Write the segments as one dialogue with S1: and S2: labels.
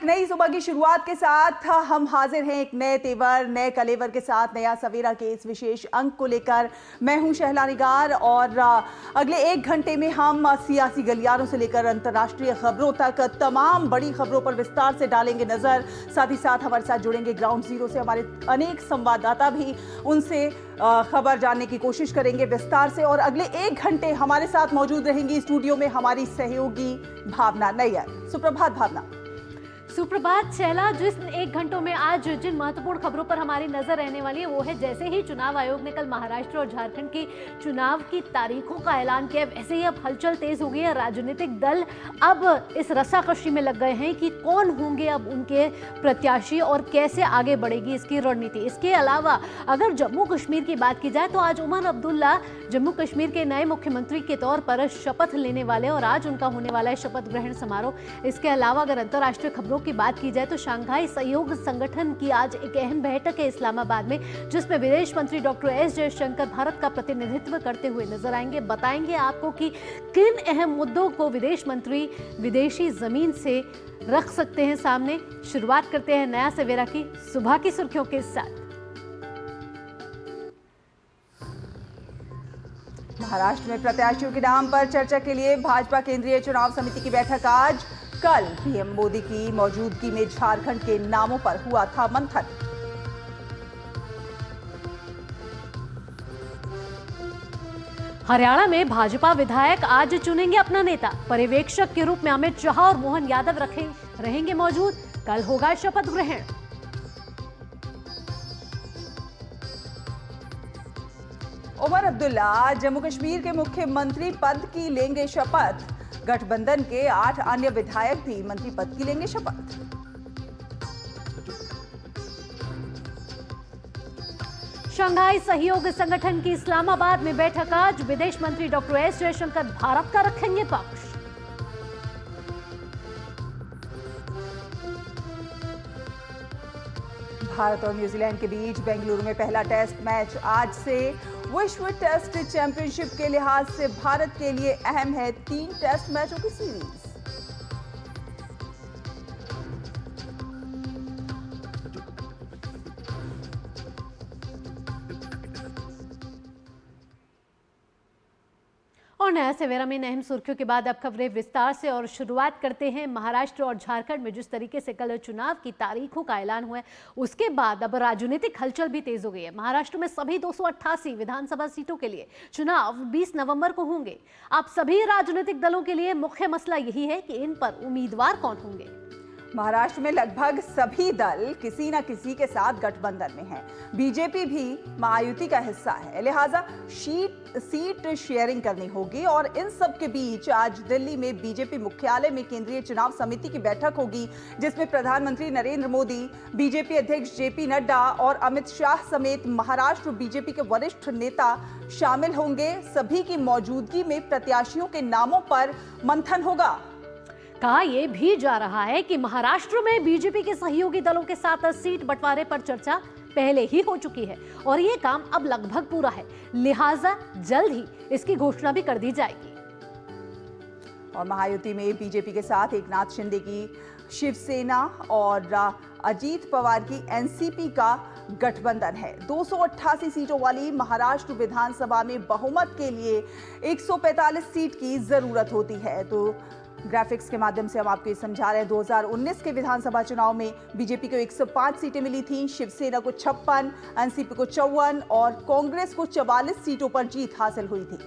S1: एक नई सुबह की शुरुआत के साथ हम हाजिर हैं एक नए तेवर, नए कलेवर के साथ नया सवेरा के इस विशेष अंक को लेकर। मैं हूं शहला निगार और अगले 1 घंटे में हम सियासी गलियारों से लेकर अंतर्राष्ट्रीय खबरों तक तमाम बड़ी खबरों पर विस्तार से डालेंगे नजर। साथ ही साथ हमारे साथ जुड़ेंगे ग्राउंड जीरो से हमारे अनेक संवाददाता भी, उनसे खबर जानने की कोशिश करेंगे विस्तार से। और अगले 1 घंटे हमारे साथ मौजूद रहेंगी स्टूडियो में हमारी सहयोगी भावना नैयर। सुप्रभात भावना।
S2: सुप्रभात शैला। जिस 1 घंटों में आज जिन महत्वपूर्ण खबरों पर हमारी नजर रहने वाली है वो है, जैसे ही चुनाव आयोग ने कल महाराष्ट्र और झारखंड की चुनाव की तारीखों का ऐलान किया, वैसे ही अब हलचल तेज हो गई है। राजनीतिक दल अब इस रस्साकशी में लग गए हैं कि कौन होंगे अब उनके प्रत्याशी और कैसे आगे बढ़ेगी इसकी रणनीति। इसके अलावा अगर जम्मू कश्मीर की बात की जाए तो आज उमर अब्दुल्ला जम्मू कश्मीर के नए मुख्यमंत्री के तौर पर शपथ लेने वाले और आज उनका होने वाला है शपथ ग्रहण समारोह। इसके अलावा अगर अंतर्राष्ट्रीय खबरों की बात की जाए तो शंघाई सहयोग संगठन की आज एक अहम बैठक है इस्लामाबाद में, जिसमें विदेश मंत्री डॉक्टर एस जयशंकर भारत का प्रतिनिधित्व करते हुए नजर आएंगे। बताएंगे आपको कि किन अहम मुद्दों को विदेश मंत्री विदेशी जमीन से रख सकते हैं सामने। शुरुआत करते हैं नया सवेरा की सुबह की सुर्खियों के साथ।
S1: महाराष्ट्र में प्रत्याशियों के नाम पर चर्चा के लिए भाजपा केंद्रीय चुनाव समिति की बैठक आज। कल पीएम मोदी की मौजूदगी में झारखंड के नामों पर हुआ था मंथन।
S2: हरियाणा में भाजपा विधायक आज चुनेंगे अपना नेता। पर्यवेक्षक के रूप में अमित शाह और मोहन यादव रहेंगे मौजूद। कल होगा शपथ ग्रहण।
S1: उमर अब्दुल्ला जम्मू कश्मीर के मुख्यमंत्री पद की लेंगे शपथ। गठबंधन के 8 अन्य विधायक भी मंत्री पद की लेंगे शपथ।
S2: शंघाई सहयोग संगठन की इस्लामाबाद में बैठक आज। विदेश मंत्री डॉक्टर एस जयशंकर भारत का रखेंगे पक्ष।
S1: भारत और न्यूजीलैंड के बीच बेंगलुरु में पहला टेस्ट मैच आज से। विश्व टेस्ट चैंपियनशिप के लिहाज से भारत के लिए अहम है 3 टेस्ट मैचों की सीरीज।
S2: और नया सवेरा में अहम सुर्खियों के बाद अब खबरें विस्तार से और शुरुआत करते हैं महाराष्ट्र और झारखंड में जिस तरीके से कल चुनाव की तारीखों का ऐलान हुआ है, उसके बाद अब राजनीतिक हलचल भी तेज हो गई है। महाराष्ट्र में सभी 288 विधानसभा सीटों के लिए चुनाव 20 नवंबर को होंगे। अब सभी राजनीतिक दलों के लिए मुख्य मसला यही है कि इन पर उम्मीदवार कौन होंगे।
S1: महाराष्ट्र में लगभग सभी दल किसी न किसी के साथ गठबंधन में हैं। बीजेपी भी महायुति का हिस्सा है, लिहाजा सीट शेयरिंग करनी होगी। और इन सब के बीच आज दिल्ली में बीजेपी मुख्यालय में केंद्रीय चुनाव समिति की बैठक होगी, जिसमें प्रधानमंत्री नरेंद्र मोदी, बीजेपी अध्यक्ष जेपी नड्डा और अमित शाह समेत महाराष्ट्र बीजेपी के वरिष्ठ नेता शामिल होंगे। सभी की मौजूदगी में प्रत्याशियों के नामों पर मंथन होगा।
S2: कहा यह भी जा रहा है कि महाराष्ट्र में बीजेपी के सहयोगी दलों के साथ सीट बंटवारे पर चर्चा पहले ही हो चुकी है और ये काम अब लगभग पूरा है, लिहाजा जल्द ही इसकी घोषणा भी कर दी जाएगी।
S1: और महायुति में बीजेपी के साथ एकनाथ शिंदे की शिवसेना और अजीत पवार की एनसीपी का गठबंधन है। 288 सीटों वाली महाराष्ट्र विधानसभा में बहुमत के लिए 145 सीट की जरूरत होती है। तो ग्राफिक्स के माध्यम से हम आपको ये समझा रहे हैं, 2019 के विधानसभा चुनाव में बीजेपी को 105 सीटें मिली थीं, शिवसेना को 56, एनसीपी को 54 और कांग्रेस को 44 सीटों पर जीत हासिल हुई थी।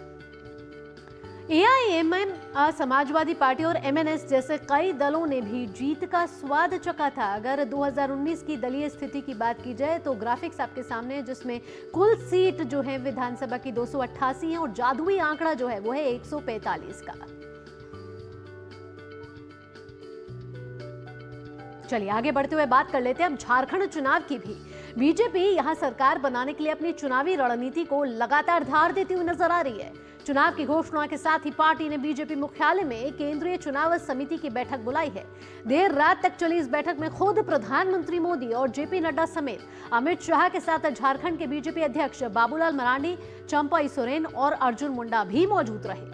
S2: एआईएमएम, समाजवादी पार्टी और एमएनएस जैसे कई दलों ने भी जीत का स्वाद चखा था। अगर 2019 की दलीय स्थिति की बात की जाए तो ग्राफिक्स आपके सामने है, जिसमें कुल सीट जो है विधानसभा की 288 है और जादुई आंकड़ा जो है वो है 145 का। चलिए आगे बढ़ते हुए बात कर लेते हैं अब झारखंड चुनाव की भी। बीजेपी यहां सरकार बनाने के लिए अपनी चुनावी रणनीति को लगातार धार देती हुई नजर आ रही है। चुनाव की घोषणा के साथ ही पार्टी ने बीजेपी मुख्यालय में केंद्रीय चुनाव समिति की बैठक बुलाई है। देर रात तक चली इस बैठक में खुद प्रधानमंत्री मोदी और जेपी नड्डा समेत अमित शाह के साथ झारखंड के बीजेपी अध्यक्ष बाबूलाल मरांडी, चंपाई सोरेन और अर्जुन मुंडा भी मौजूद रहे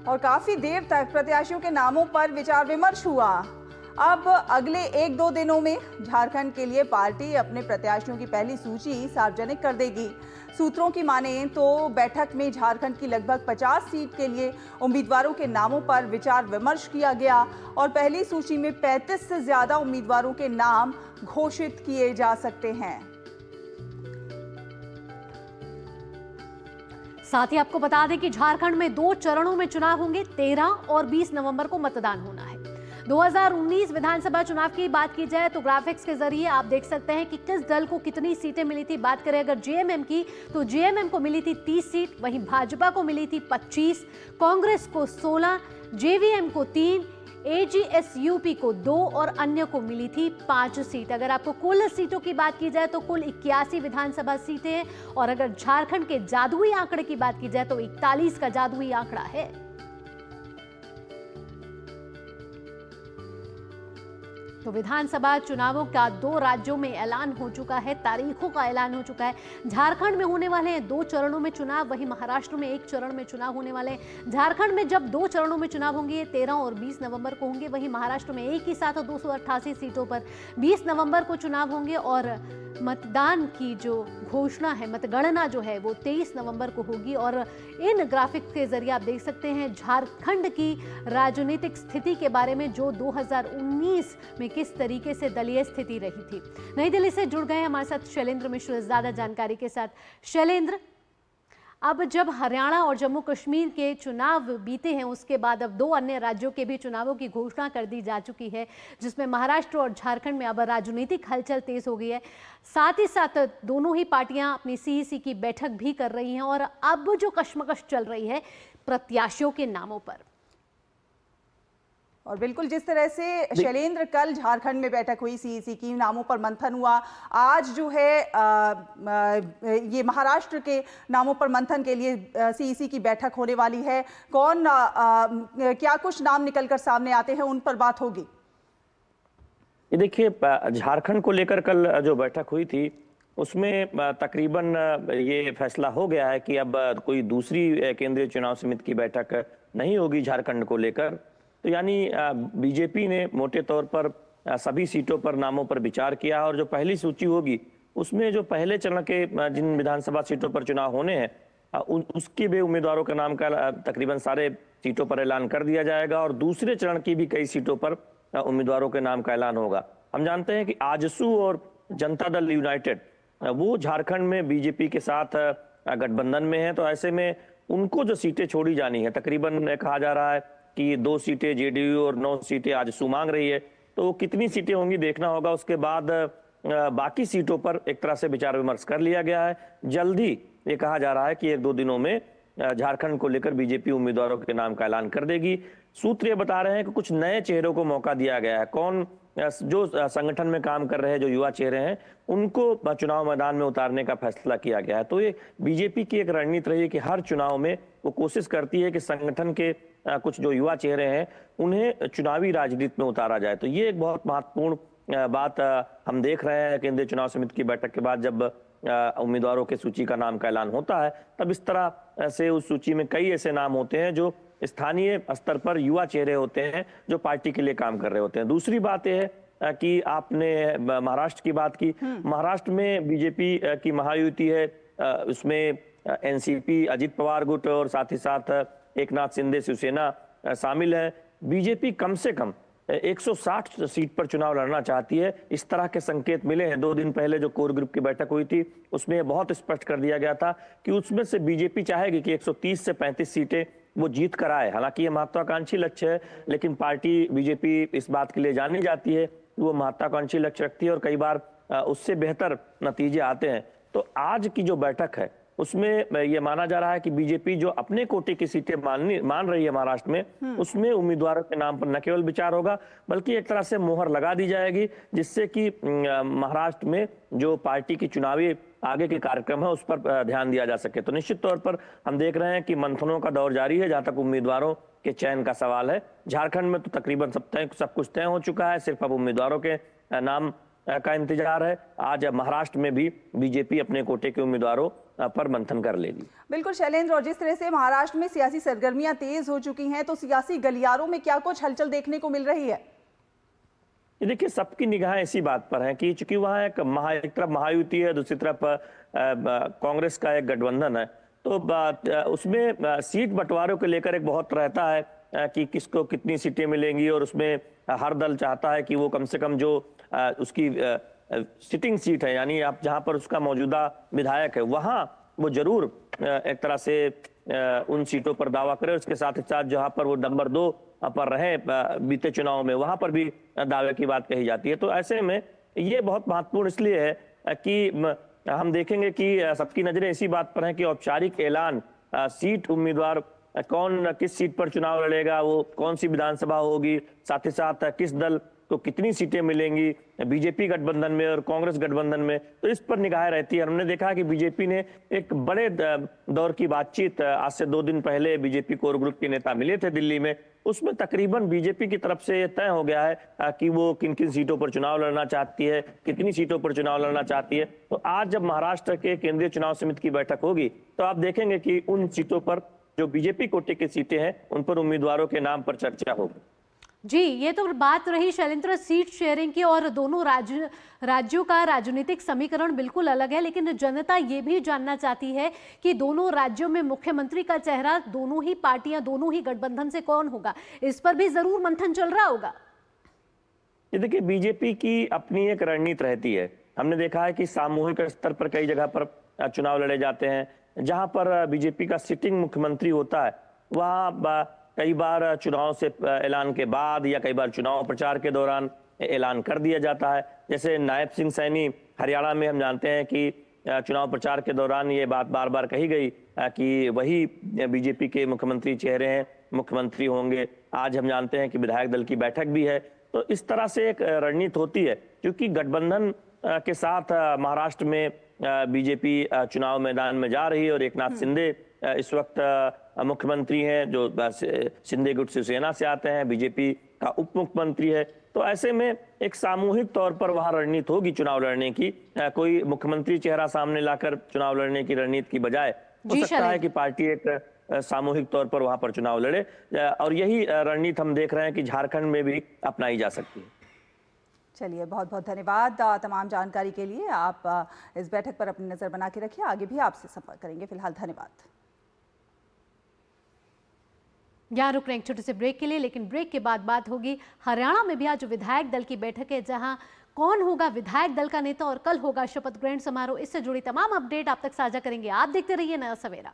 S1: और काफी देर तक प्रत्याशियों के नामों पर विचार विमर्श हुआ। अब अगले 1-2 दिनों में झारखंड के लिए पार्टी अपने प्रत्याशियों की पहली सूची सार्वजनिक कर देगी। सूत्रों की माने तो बैठक में झारखंड की लगभग 50 सीट के लिए उम्मीदवारों के नामों पर विचार विमर्श किया गया और पहली सूची में 35 से ज्यादा उम्मीदवारों के नाम घोषित किए जा सकते हैं।
S2: साथ ही आपको बता दें कि झारखंड में 2 चरणों में चुनाव होंगे। 13 और 20 नवंबर को मतदान होना है। 2019 विधानसभा चुनाव की बात की जाए तो ग्राफिक्स के जरिए आप देख सकते हैं कि किस दल को कितनी सीटें मिली थी। बात करें अगर जेएमएम की तो जेएमएम को मिली थी 30 सीट, वहीं भाजपा को मिली थी 25, कांग्रेस को 16, जेवीएम को 3, एजीएसयूपी को 2 और अन्य को मिली थी 5 सीट। अगर आपको कुल सीटों की बात की जाए तो कुल 81 विधानसभा सीटें हैं और अगर झारखंड के जादुई आंकड़े की बात की जाए तो 41 का जादुई आंकड़ा है। तो विधानसभा चुनावों का 2 राज्यों में ऐलान हो चुका है, तारीखों का ऐलान हो चुका है। झारखंड में होने वाले हैं 2 चरणों में चुनाव, वहीं महाराष्ट्र में 1 चरण में चुनाव होने वाले हैं। झारखंड में जब 2 चरणों में चुनाव होंगे 13 और 20 नवंबर को होंगे, वहीं महाराष्ट्र में एक ही साथ 288 सीटों पर 20 नवंबर को चुनाव होंगे और मतदान की जो घोषणा है, मतगणना जो है वो 23 नवंबर को होगी। और इन ग्राफिक के जरिए आप देख सकते हैं झारखंड की राजनीतिक स्थिति के बारे में, जो 2019 में किस तरीके से दलीय स्थिति रही थी। नई दिल्ली से जुड़ गए हमारे साथ शैलेंद्र मिश्र ज्यादा जानकारी के साथ। शैलेंद्र, अब जब हरियाणा और जम्मू कश्मीर के चुनाव बीते हैं उसके बाद अब 2 अन्य राज्यों के भी चुनावों की घोषणा कर दी जा चुकी है, जिसमें महाराष्ट्र और झारखंड में अब राजनीतिक हलचल तेज हो गई है। साथ ही साथ दोनों ही पार्टियां अपनी सीईसी की बैठक भी कर रही हैं और अब जो कश्मकश चल रही है प्रत्याशियों के नामों पर।
S1: और बिल्कुल जिस तरह से शैलेंद्र कल झारखंड में बैठक हुई, सीईसी की नामों पर मंथन हुआ, आज जो है ये महाराष्ट्र के नामों पर मंथन के लिए सीईसी की बैठक होने वाली है। कौन क्या कुछ नाम निकलकर सामने आते हैं उन पर बात होगी।
S3: ये देखिए, झारखंड को लेकर कल जो बैठक हुई थी उसमें तकरीबन ये फैसला हो गया है कि अब कोई दूसरी केंद्रीय चुनाव समिति की बैठक नहीं होगी झारखंड को लेकर। तो यानी बीजेपी ने मोटे तौर पर सभी सीटों पर नामों पर विचार किया और जो पहली सूची होगी उसमें जो पहले चरण के जिन विधानसभा सीटों पर चुनाव होने हैं उसके भी उम्मीदवारों के नाम का तकरीबन सारे सीटों पर ऐलान कर दिया जाएगा और दूसरे चरण की भी कई सीटों पर उम्मीदवारों के नाम का ऐलान होगा। हम जानते हैं कि आजसू और जनता दल यूनाइटेड वो झारखंड में बीजेपी के साथ गठबंधन में है, तो ऐसे में उनको जो सीटें छोड़ी जानी है, तकरीबन कहा जा रहा है कि 2 सीटें जेडीयू और 9 सीटें आजसू मांग रही है, तो कितनी सीटें होंगी देखना होगा। उसके बाद बाकी सीटों पर एक तरह से विचार विमर्श कर लिया गया है। जल्दी ये कहा जा रहा है कि 1-2 दिनों में झारखंड को लेकर बीजेपी उम्मीदवारों के नाम का ऐलान कर देगी। सूत्र ये बता रहे हैं कि कुछ नए चेहरों को मौका दिया गया है। कौन? जो संगठन में काम कर रहे हैं, जो युवा चेहरे हैं, उनको चुनाव मैदान में उतारने का फैसला किया गया है। तो ये बीजेपी की एक रणनीति रही है कि हर चुनाव में वो कोशिश करती है कि संगठन के कुछ जो युवा चेहरे हैं उन्हें चुनावी राजनीति में उतारा जाए। तो ये एक बहुत महत्वपूर्ण बात हम देख रहे हैं। केंद्रीय चुनाव समिति की बैठक के बाद जब उम्मीदवारों के सूची का नाम का ऐलान होता है तब इस तरह से उस सूची में कई ऐसे नाम होते हैं जो स्थानीय स्तर पर युवा चेहरे होते हैं, जो पार्टी के लिए काम कर रहे होते हैं। दूसरी बात यह है कि आपने महाराष्ट्र की बात की। महाराष्ट्र में बीजेपी की महायुति है, उसमें एनसीपी, अजित पवार गुट और साथ ही साथ एकनाथ शिंदे शिवसेना शामिल है। बीजेपी कम से कम 160 सीट पर चुनाव लड़ना चाहती है, इस तरह के संकेत मिले हैं। 2 दिन पहले जो कोर ग्रुप की बैठक हुई थी उसमें बहुत स्पष्ट कर दिया गया था कि उसमें से बीजेपी चाहेगी कि 130 से 35 सीटें वो जीत कर आए। हालांकि ये महत्वाकांक्षी लक्ष्य है, लेकिन पार्टी बीजेपी इस बात के लिए जानी जाती है, वो महत्वाकांक्षी लक्ष्य रखती है और कई बार उससे बेहतर नतीजे आते हैं। तो आज की जो बैठक है उसमें ये माना जा रहा है कि बीजेपी जो अपने कोटे की सीटें मान रही है महाराष्ट्र में, उसमें उम्मीदवारों के नाम पर न केवल विचार होगा बल्कि एक तरह से मोहर लगा दी जाएगी, जिससे कि महाराष्ट्र में जो पार्टी की चुनावी आगे के कार्यक्रम है उस पर ध्यान दिया जा सके। तो निश्चित तौर पर हम देख रहे हैं कि मंथनों का दौर जारी है जहां तक उम्मीदवारों के चयन का सवाल है। झारखंड में तो तकरीबन सब कुछ तय हो चुका है, सिर्फ अब उम्मीदवारों के नाम का इंतजार है। आज महाराष्ट्र में भी बीजेपी अपने कोटे के उम्मीदवारों पर मंथन कर लेगी।
S1: बिल्कुल शैलेंद्र, और जिस तरह से महाराष्ट्र में सियासी सरगर्मियां तेज हो चुकी हैं, तो सियासी गलियारों में क्या कुछ हलचल देखने को मिल रही है?
S3: ये देखिए, सबकी निगाहें इसी बात पर हैं कि चूंकि वहाँ एक तरफ महायुति है, दूसरी तरफ कांग्रेस का एक गठबंधन है, तो उसमें सीट बंटवारों को लेकर एक बहुत रहता है कि किसको कितनी सीटें मिलेंगी, और उसमें हर दल चाहता है कि वो कम से कम जो उसकी सिटिंग सीट है, यानी आप जहां पर उसका मौजूदा विधायक है, वहां वो जरूर एक तरह से उन सीटों पर दावा करे। उसके साथ ही साथ जहां पर वो नंबर 2 पर रहे बीते चुनाव में, वहां पर भी दावे की बात कही जाती है। तो ऐसे में ये बहुत महत्वपूर्ण इसलिए है कि हम देखेंगे कि सबकी नजरें इसी बात पर हैं कि औपचारिक ऐलान सीट उम्मीदवार कौन किस सीट पर चुनाव लड़ेगा, वो कौन सी विधानसभा होगी, साथ ही साथ किस दल को कितनी सीटें मिलेंगी, बीजेपी गठबंधन में और कांग्रेस गठबंधन में, तो इस पर निगाहें रहती है। हमने देखा कि बीजेपी ने एक बड़े दौर की बातचीत आज से 2 दिन पहले बीजेपी कोर ग्रुप के नेता मिले थे दिल्ली में, उसमें तकरीबन बीजेपी की तरफ से तय हो गया है कि वो किन किन सीटों पर चुनाव लड़ना चाहती है, कितनी सीटों पर चुनाव लड़ना चाहती है। तो आज जब महाराष्ट्र के केंद्रीय चुनाव समिति की बैठक होगी तो आप देखेंगे कि उन सीटों पर जो बीजेपी कोटे की सीटें हैं उन पर उम्मीदवारों के नाम पर चर्चा होगी।
S2: जी, ये तो बात रही शैलेंद्र सीट शेयरिंग की, और दोनों राज्यों का राजनीतिक समीकरण बिल्कुल अलग है, लेकिन जनता ये भी जानना चाहती है कि दोनों राज्यों में मुख्यमंत्री का चेहरा दोनों ही पार्टियां, दोनों ही गठबंधन से कौन होगा, इस पर भी जरूर मंथन चल रहा होगा।
S3: ये देखिए, बीजेपी की अपनी एक रणनीति रहती है। हमने देखा है कि सामूहिक स्तर पर कई जगह पर चुनाव लड़े जाते हैं, जहां पर बीजेपी का सिटिंग मुख्यमंत्री होता है, वहां कई बार चुनाव से ऐलान के बाद या कई बार चुनाव प्रचार के दौरान ऐलान कर दिया जाता है। जैसे नायब सिंह सैनी हरियाणा में, हम जानते हैं कि चुनाव प्रचार के दौरान ये बात बार बार कही गई कि वही बीजेपी के मुख्यमंत्री चेहरे हैं, मुख्यमंत्री होंगे। आज हम जानते हैं कि विधायक दल की बैठक भी है। तो इस तरह से एक रणनीति होती है, क्योंकि गठबंधन के साथ महाराष्ट्र में बीजेपी चुनाव मैदान में जा रही है और एकनाथ शिंदे इस वक्त मुख्यमंत्री हैं, जो शिंदे गुट शिवसेना से आते हैं, बीजेपी का उप मुख्यमंत्री है। तो ऐसे में एक सामूहिक तौर पर वहां रणनीति होगी चुनाव लड़ने की। कोई मुख्यमंत्री चेहरा सामने लाकर चुनाव लड़ने की रणनीति की बजाय हो सकता है कि पार्टी एक सामूहिक तौर पर वहां पर चुनाव लड़े, और यही रणनीति हम देख रहे हैं कि झारखंड में भी अपनाई जा सकती है।
S1: चलिए, बहुत बहुत धन्यवाद तमाम जानकारी के लिए। आप इस बैठक पर अपनी नजर बना के रखिए, आगे भी आपसे संपर्क करेंगे। फिलहाल धन्यवाद।
S2: यहाँ रुक रहे हैं एक छोटे से ब्रेक के लिए, लेकिन ब्रेक के बाद बात होगी हरियाणा में भी आज विधायक दल की बैठक है, जहां कौन होगा विधायक दल का नेता और कल होगा शपथ ग्रहण समारोह। इससे जुड़ी तमाम अपडेट आप तक साझा करेंगे। आप देखते रहिए नया सवेरा।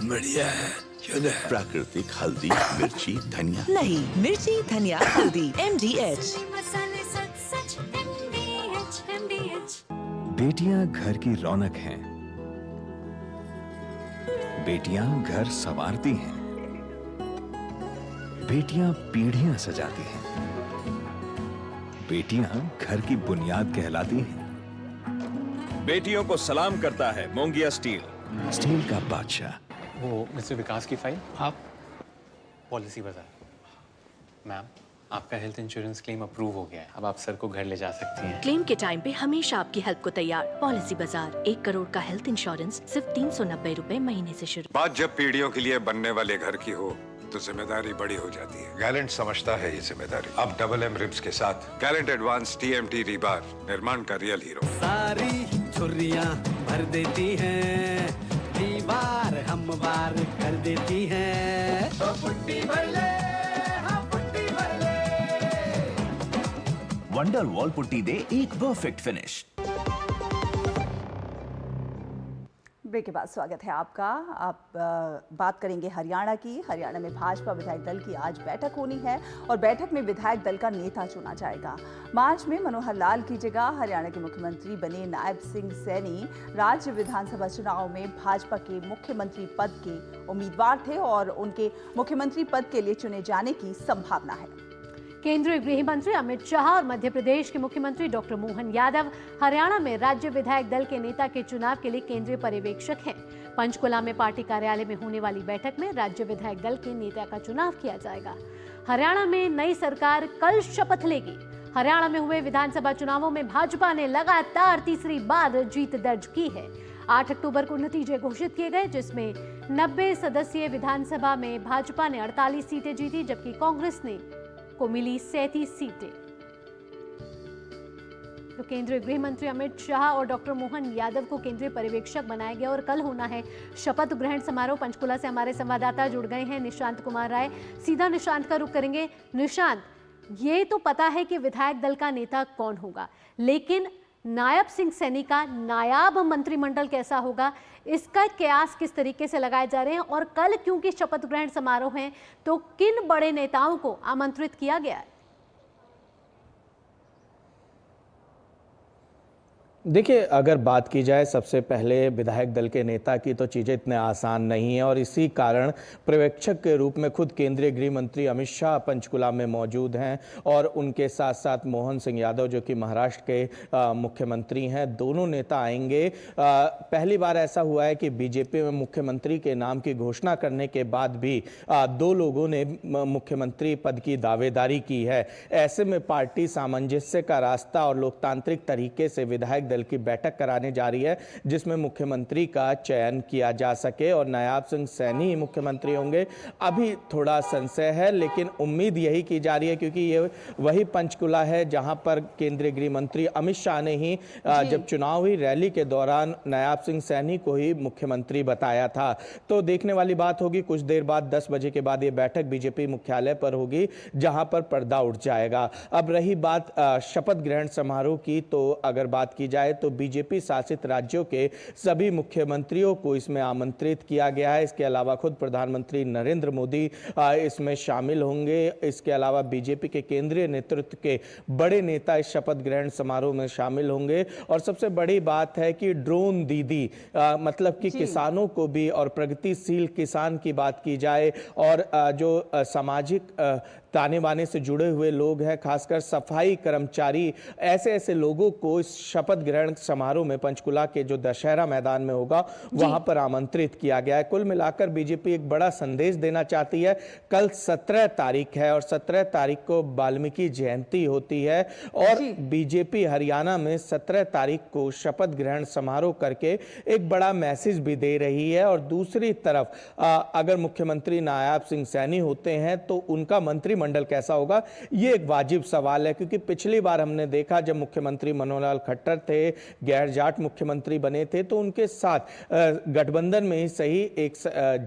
S4: बढ़िया है, प्राकृतिक हल्दी, मिर्ची, धनिया।
S5: नहीं, मिर्ची, धनिया, हल्दी, MDH।
S6: बेटियां घर की रौनक हैं। बेटियां घर संवारती हैं। बेटियां पीढ़ियां सजाती हैं। बेटियां घर की बुनियाद कहलाती हैं।
S7: बेटियों को सलाम करता है मोंगिया स्टील,
S6: स्टील का बादशाह।
S8: वो मिस्टर विकास की फाइल आप पॉलिसी बाजार। मैम, आपका हेल्थ इंश्योरेंस क्लेम अप्रूव हो गया है, अब आप सर को घर ले जा सकती हैं।
S5: क्लेम के टाइम पे हमेशा आपकी हेल्प को तैयार। पॉलिसी बाजार, 1 करोड़ का हेल्थ इंश्योरेंस सिर्फ 390 रुपए महीने से शुरू।
S9: बात जब पीढ़ियों के लिए बनने वाले घर की हो तो जिम्मेदारी बड़ी हो जाती है। गैलेंट समझता है ये जिम्मेदारी। अब डबल M रिब्स के साथ गैलेंट एडवांस TMT रीबार, निर्माण का रियल हीरो।
S10: सारी छुर्रियां भर देती हैं, दीवार हमवार कर देती हैं। तो पुट्टी भर ले, हाँ पुट्टी भर ले।
S4: वंडर वॉल पुट्टी दे एक परफेक्ट फिनिश।
S1: ब्रेक के बाद स्वागत है आपका। आप बात करेंगे हरियाणा की। हरियाणा में भाजपा विधायक दल की आज बैठक होनी है और बैठक में विधायक दल का नेता चुना जाएगा। मार्च में मनोहर लाल की जगह हरियाणा के मुख्यमंत्री बने नायब सिंह सैनी राज्य विधानसभा चुनाव में भाजपा के मुख्यमंत्री पद के उम्मीदवार थे और उनके मुख्यमंत्री पद के लिए चुने जाने की संभावना है।
S2: केंद्रीय गृह मंत्री अमित शाह और मध्य प्रदेश के मुख्यमंत्री डॉक्टर मोहन यादव हरियाणा में राज्य विधायक दल के नेता के चुनाव के लिए केंद्रीय पर्यवेक्षक हैं। पंचकुला में पार्टी कार्यालय में होने वाली बैठक में राज्य विधायक दल के नेता का चुनाव किया जाएगा। हरियाणा में नई सरकार कल शपथ लेगी। हरियाणा में हुए विधानसभा चुनावों में भाजपा ने लगातार तीसरी बार जीत दर्ज की है। 8 अक्टूबर को नतीजे घोषित किए गए, जिसमें 90 सदस्यीय विधानसभा में भाजपा ने 48 सीटें जीती, जबकि कांग्रेस को मिली 37 सीटें। तो केंद्रीय गृह मंत्री अमित शाह और डॉक्टर मोहन यादव को केंद्रीय पर्यवेक्षक बनाया गया और कल होना है शपथ ग्रहण समारोह। पंचकुला से हमारे संवाददाता जुड़ गए हैं निशांत कुमार राय। सीधा निशांत का रुख करेंगे। निशांत, ये तो पता है कि विधायक दल का नेता कौन होगा, लेकिन नायब सिंह सैनी का नायाब मंत्रिमंडल कैसा होगा, इसका कयास किस तरीके से लगाए जा रहे हैं? और कल क्योंकि शपथ ग्रहण समारोह है, तो किन बड़े नेताओं को आमंत्रित किया गया है?
S11: देखिए, अगर बात की जाए सबसे पहले विधायक दल के नेता की, तो चीज़ें इतने आसान नहीं है और इसी कारण पर्यवेक्षक के रूप में खुद केंद्रीय गृह मंत्री अमित शाह पंचकुला में मौजूद हैं और उनके साथ साथ मोहन सिंह यादव जो कि महाराष्ट्र के मुख्यमंत्री हैं, दोनों नेता आएंगे। पहली बार ऐसा हुआ है कि बीजेपी में मुख्यमंत्री के नाम की घोषणा करने के बाद भी दो लोगों ने मुख्यमंत्री पद की दावेदारी की है। ऐसे में पार्टी सामंजस्य का रास्ता और लोकतांत्रिक तरीके से विधायक दल की बैठक कराने जा रही है, जिसमें मुख्यमंत्री का चयन किया जा सके और नायब सिंह सैनी मुख्यमंत्री होंगे। अभी थोड़ा संशय है, लेकिन उम्मीद यही की जा रही है क्योंकि ये वही पंचकुला है जहां पर केंद्रीय गृह मंत्री अमित शाह ने ही जब चुनावी रैली के दौरान नायब सिंह सैनी को ही मुख्यमंत्री बताया था। तो देखने वाली बात होगी, कुछ देर बाद 10 बजे के बाद ये बैठक बीजेपी मुख्यालय पर होगी, जहां पर पर्दा उठ जाएगा। अब रही बात शपथ ग्रहण समारोह की, तो अगर बात की जाए तो बीजेपी शासित राज्यों के सभी मुख्यमंत्रियों को इसमें आमंत्रित किया गया है। इसके अलावा खुद प्रधानमंत्री नरेंद्र मोदी इसमें शामिल होंगे। इसके अलावा बीजेपी के केंद्रीय नेतृत्व के बड़े नेता इस शपथ ग्रहण समारोह में शामिल होंगे। और सबसे बड़ी बात है कि ड्रोन दीदी मतलब कि किसानों को भी, और प्रगतिशील किसान की बात की जाए और जो सामाजिक ताने बाने से जुड़े हुए लोग हैं, खासकर सफाई कर्मचारी, ऐसे ऐसे लोगों को इस शपथ ग्रहण समारोह में पंचकुला के जो दशहरा मैदान में होगा वहां पर आमंत्रित किया गया है। कुल मिलाकर बीजेपी एक बड़ा संदेश देना चाहती है। कल 17 तारीख है और 17 तारीख को वाल्मीकि जयंती होती है और बीजेपी हरियाणा में 17 तारीख को शपथ ग्रहण समारोह करके एक बड़ा मैसेज भी दे रही है। और दूसरी तरफ अगर मुख्यमंत्री नायब सिंह सैनी होते हैं तो उनका मंत्रिमंडल कैसा होगा, ये एक वाजिब सवाल है, क्योंकि पिछली बार हमने देखा जब मुख्यमंत्री मनोहर लाल खट्टर थे, गैर जाट मुख्यमंत्री बने थे, तो उनके साथ गठबंधन में ही सही एक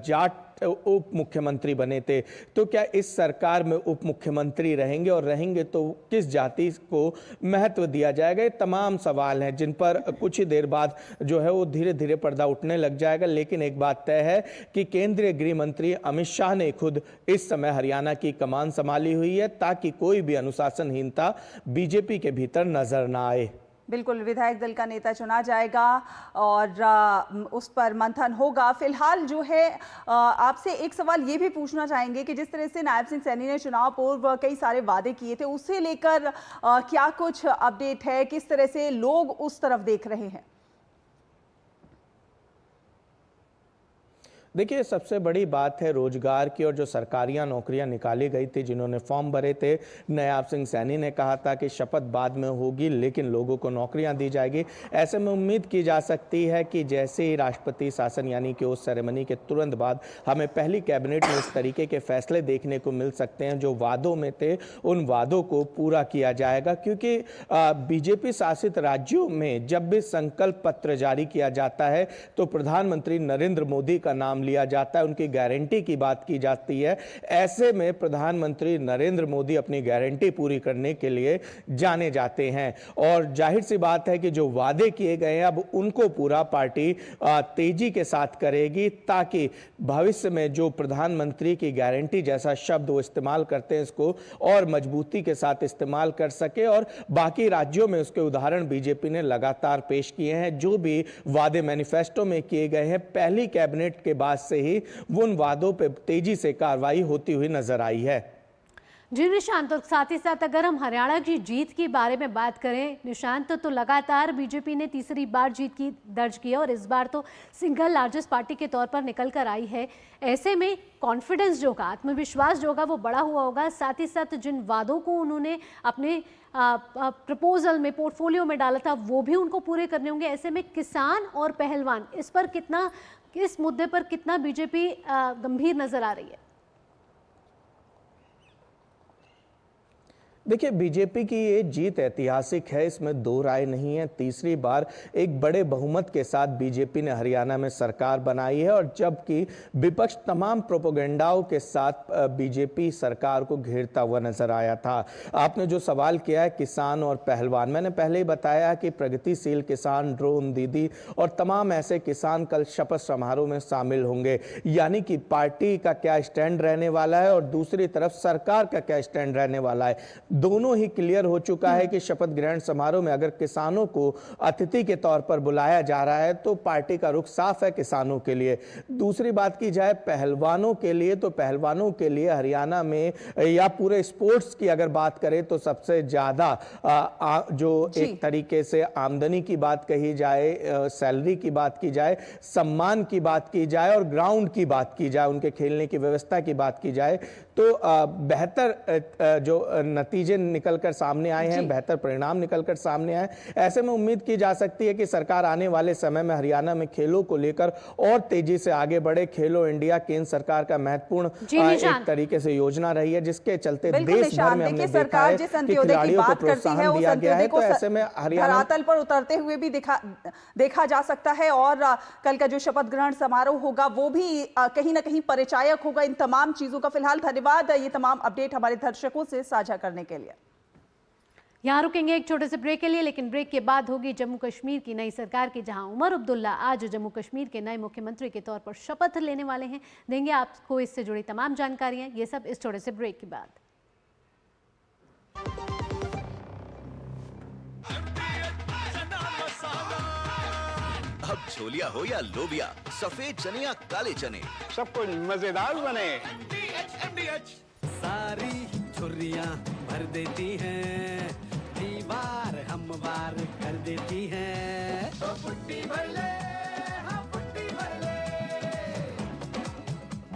S11: जाट उप मुख्यमंत्री बने थे। तो क्या इस सरकार में उप मुख्यमंत्री रहेंगे और रहेंगे तो किस जाति को महत्व दिया जाएगा? ये तमाम सवाल हैं जिन पर कुछ ही देर बाद जो है वो धीरे धीरे पर्दा उठने लग जाएगा। लेकिन एक बात तय है कि केंद्रीय गृह मंत्री अमित शाह ने खुद इस समय हरियाणा की कमान संभाली हुई है ताकि कोई भी अनुशासनहीनता बीजेपी के भीतर नजर ना आए।
S1: बिल्कुल, विधायक दल का नेता चुना जाएगा और उस पर मंथन होगा। फिलहाल जो है आपसे एक सवाल ये भी पूछना चाहेंगे कि जिस तरह से नायब सिंह सैनी ने चुनाव पूर्व कई सारे वादे किए थे, उससे लेकर क्या कुछ अपडेट है, किस तरह से लोग उस तरफ देख रहे हैं?
S11: देखिए, सबसे बड़ी बात है रोजगार की, और जो सरकारियां नौकरियां निकाली गई थी, जिन्होंने फॉर्म भरे थे, नायब सिंह सैनी ने कहा था कि शपथ बाद में होगी लेकिन लोगों को नौकरियां दी जाएगी। ऐसे में उम्मीद की जा सकती है कि जैसे ही राष्ट्रपति शासन यानी कि उस सेरेमनी के तुरंत बाद हमें पहली कैबिनेट में इस तरीके के फैसले देखने को मिल सकते हैं जो वादों में थे, उन वादों को पूरा किया जाएगा। क्योंकि बीजेपी शासित राज्यों में जब भी संकल्प पत्र जारी किया जाता है तो प्रधानमंत्री नरेंद्र मोदी का नाम लिया जाता है, उनकी गारंटी की बात की जाती है। ऐसे में प्रधानमंत्री नरेंद्र मोदी अपनी गारंटी पूरी करने के लिए जाने जाते हैं और जाहिर सी बात है कि जो वादे किए गए हैं अब उनको पूरा पार्टी तेजी के साथ करेगी ताकि भविष्य में जो प्रधानमंत्री की गारंटी जैसा शब्द वो इस्तेमाल करते हैं इसको और मजबूती के साथ इस्तेमाल कर सके। और बाकी राज्यों में उसके उदाहरण बीजेपी ने लगातार पेश किए हैं। जो भी वादे मैनिफेस्टो में किए गए हैं, पहली कैबिनेट के बाद से ही उन वादों पर तेजी से कार्रवाई होती हुई नजर आई है।
S2: जी निशांत, और साथ ही साथ अगर हम हरियाणा की जीत की बारे में बात करें निशांत, तो लगातार बीजेपी ने तीसरी बार जीत की दर्ज की है और इस बार तो सिंगल लार्जेस्ट पार्टी के तौर पर निकल कर आई है। ऐसे में कॉन्फिडेंस जो होगा, आत्मविश्वास जो होगा वो बढ़ा हुआ होगा। साथ ही साथ जिन वादों को उन्होंने अपने प्रपोजल में, पोर्टफोलियो में डाला था, वो भी उनको पूरे करने होंगे। ऐसे में किसान और पहलवान, इस मुद्दे पर कितना बीजेपी गंभीर नजर आ रही है?
S11: देखिए, बीजेपी की ये जीत ऐतिहासिक है, इसमें दो राय नहीं है। तीसरी बार एक बड़े बहुमत के साथ बीजेपी ने हरियाणा में सरकार बनाई है और जबकि विपक्ष तमाम प्रोपेगेंडाओं के साथ बीजेपी सरकार को घेरता हुआ नजर आया था। आपने जो सवाल किया है किसान और पहलवान, मैंने पहले ही बताया कि प्रगतिशील किसान, ड्रोन दीदी और तमाम ऐसे किसान कल शपथ समारोह में शामिल होंगे। यानी कि पार्टी का क्या स्टैंड रहने वाला है और दूसरी तरफ सरकार का क्या स्टैंड रहने वाला है, दोनों ही क्लियर हो चुका है कि शपथ ग्रहण समारोह में अगर किसानों को अतिथि के तौर पर बुलाया जा रहा है तो पार्टी का रुख साफ है किसानों के लिए। दूसरी बात की जाए पहलवानों के लिए, तो पहलवानों के लिए हरियाणा में या पूरे स्पोर्ट्स की अगर बात करें तो सबसे ज्यादा जो एक तरीके से आमदनी की बात कही जाए, सैलरी की बात की जाए, सम्मान की बात की जाए और ग्राउंड की बात की जाए, उनके खेलने की व्यवस्था की बात की जाए तो बेहतर जो नतीजे निकलकर सामने आए हैं, बेहतर परिणाम निकलकर सामने आए। ऐसे में उम्मीद की जा सकती है कि सरकार आने वाले समय में हरियाणा में खेलों को लेकर और तेजी से आगे बढ़े। खेलो इंडिया केंद्र सरकार का महत्वपूर्ण एक तरीके से योजना रही है, जिसके चलते देश भर में हमने देखा है कि खिलाड़ियों को प्रोत्साहन दिया गया है। तो ऐसे में हरियाणा
S1: धरातल पर उतरते हुए भी देखा जा सकता है और कल का जो शपथ ग्रहण समारोह होगा वो भी कहीं ना कहीं परिचायक होगा इन तमाम चीजों का। फिलहाल धन्यवाद ये तमाम अपडेट हमारे दर्शकों से साझा करने के लिए।
S2: यहाँ रुकेंगे एक छोटे से ब्रेक के लिए, लेकिन ब्रेक के बाद होगी जम्मू कश्मीर की नई सरकार की, जहां उमर अब्दुल्ला आज जम्मू कश्मीर के नए मुख्यमंत्री के तौर पर शपथ लेने वाले हैं। देंगे आपको इससे जुड़ी तमाम जानकारियां, ये सब इस छोटे से ब्रेक के बाद।
S4: अब छोलिया हो या लोबिया, सफेद चने या काले चने,
S10: सब कुछ मजेदार बने। सारी छुर्रियां भर देती हैं, दीवार हमवार कर देती हैं। तो पुट्टी भर ले, हाँ पुट्टी भर ले।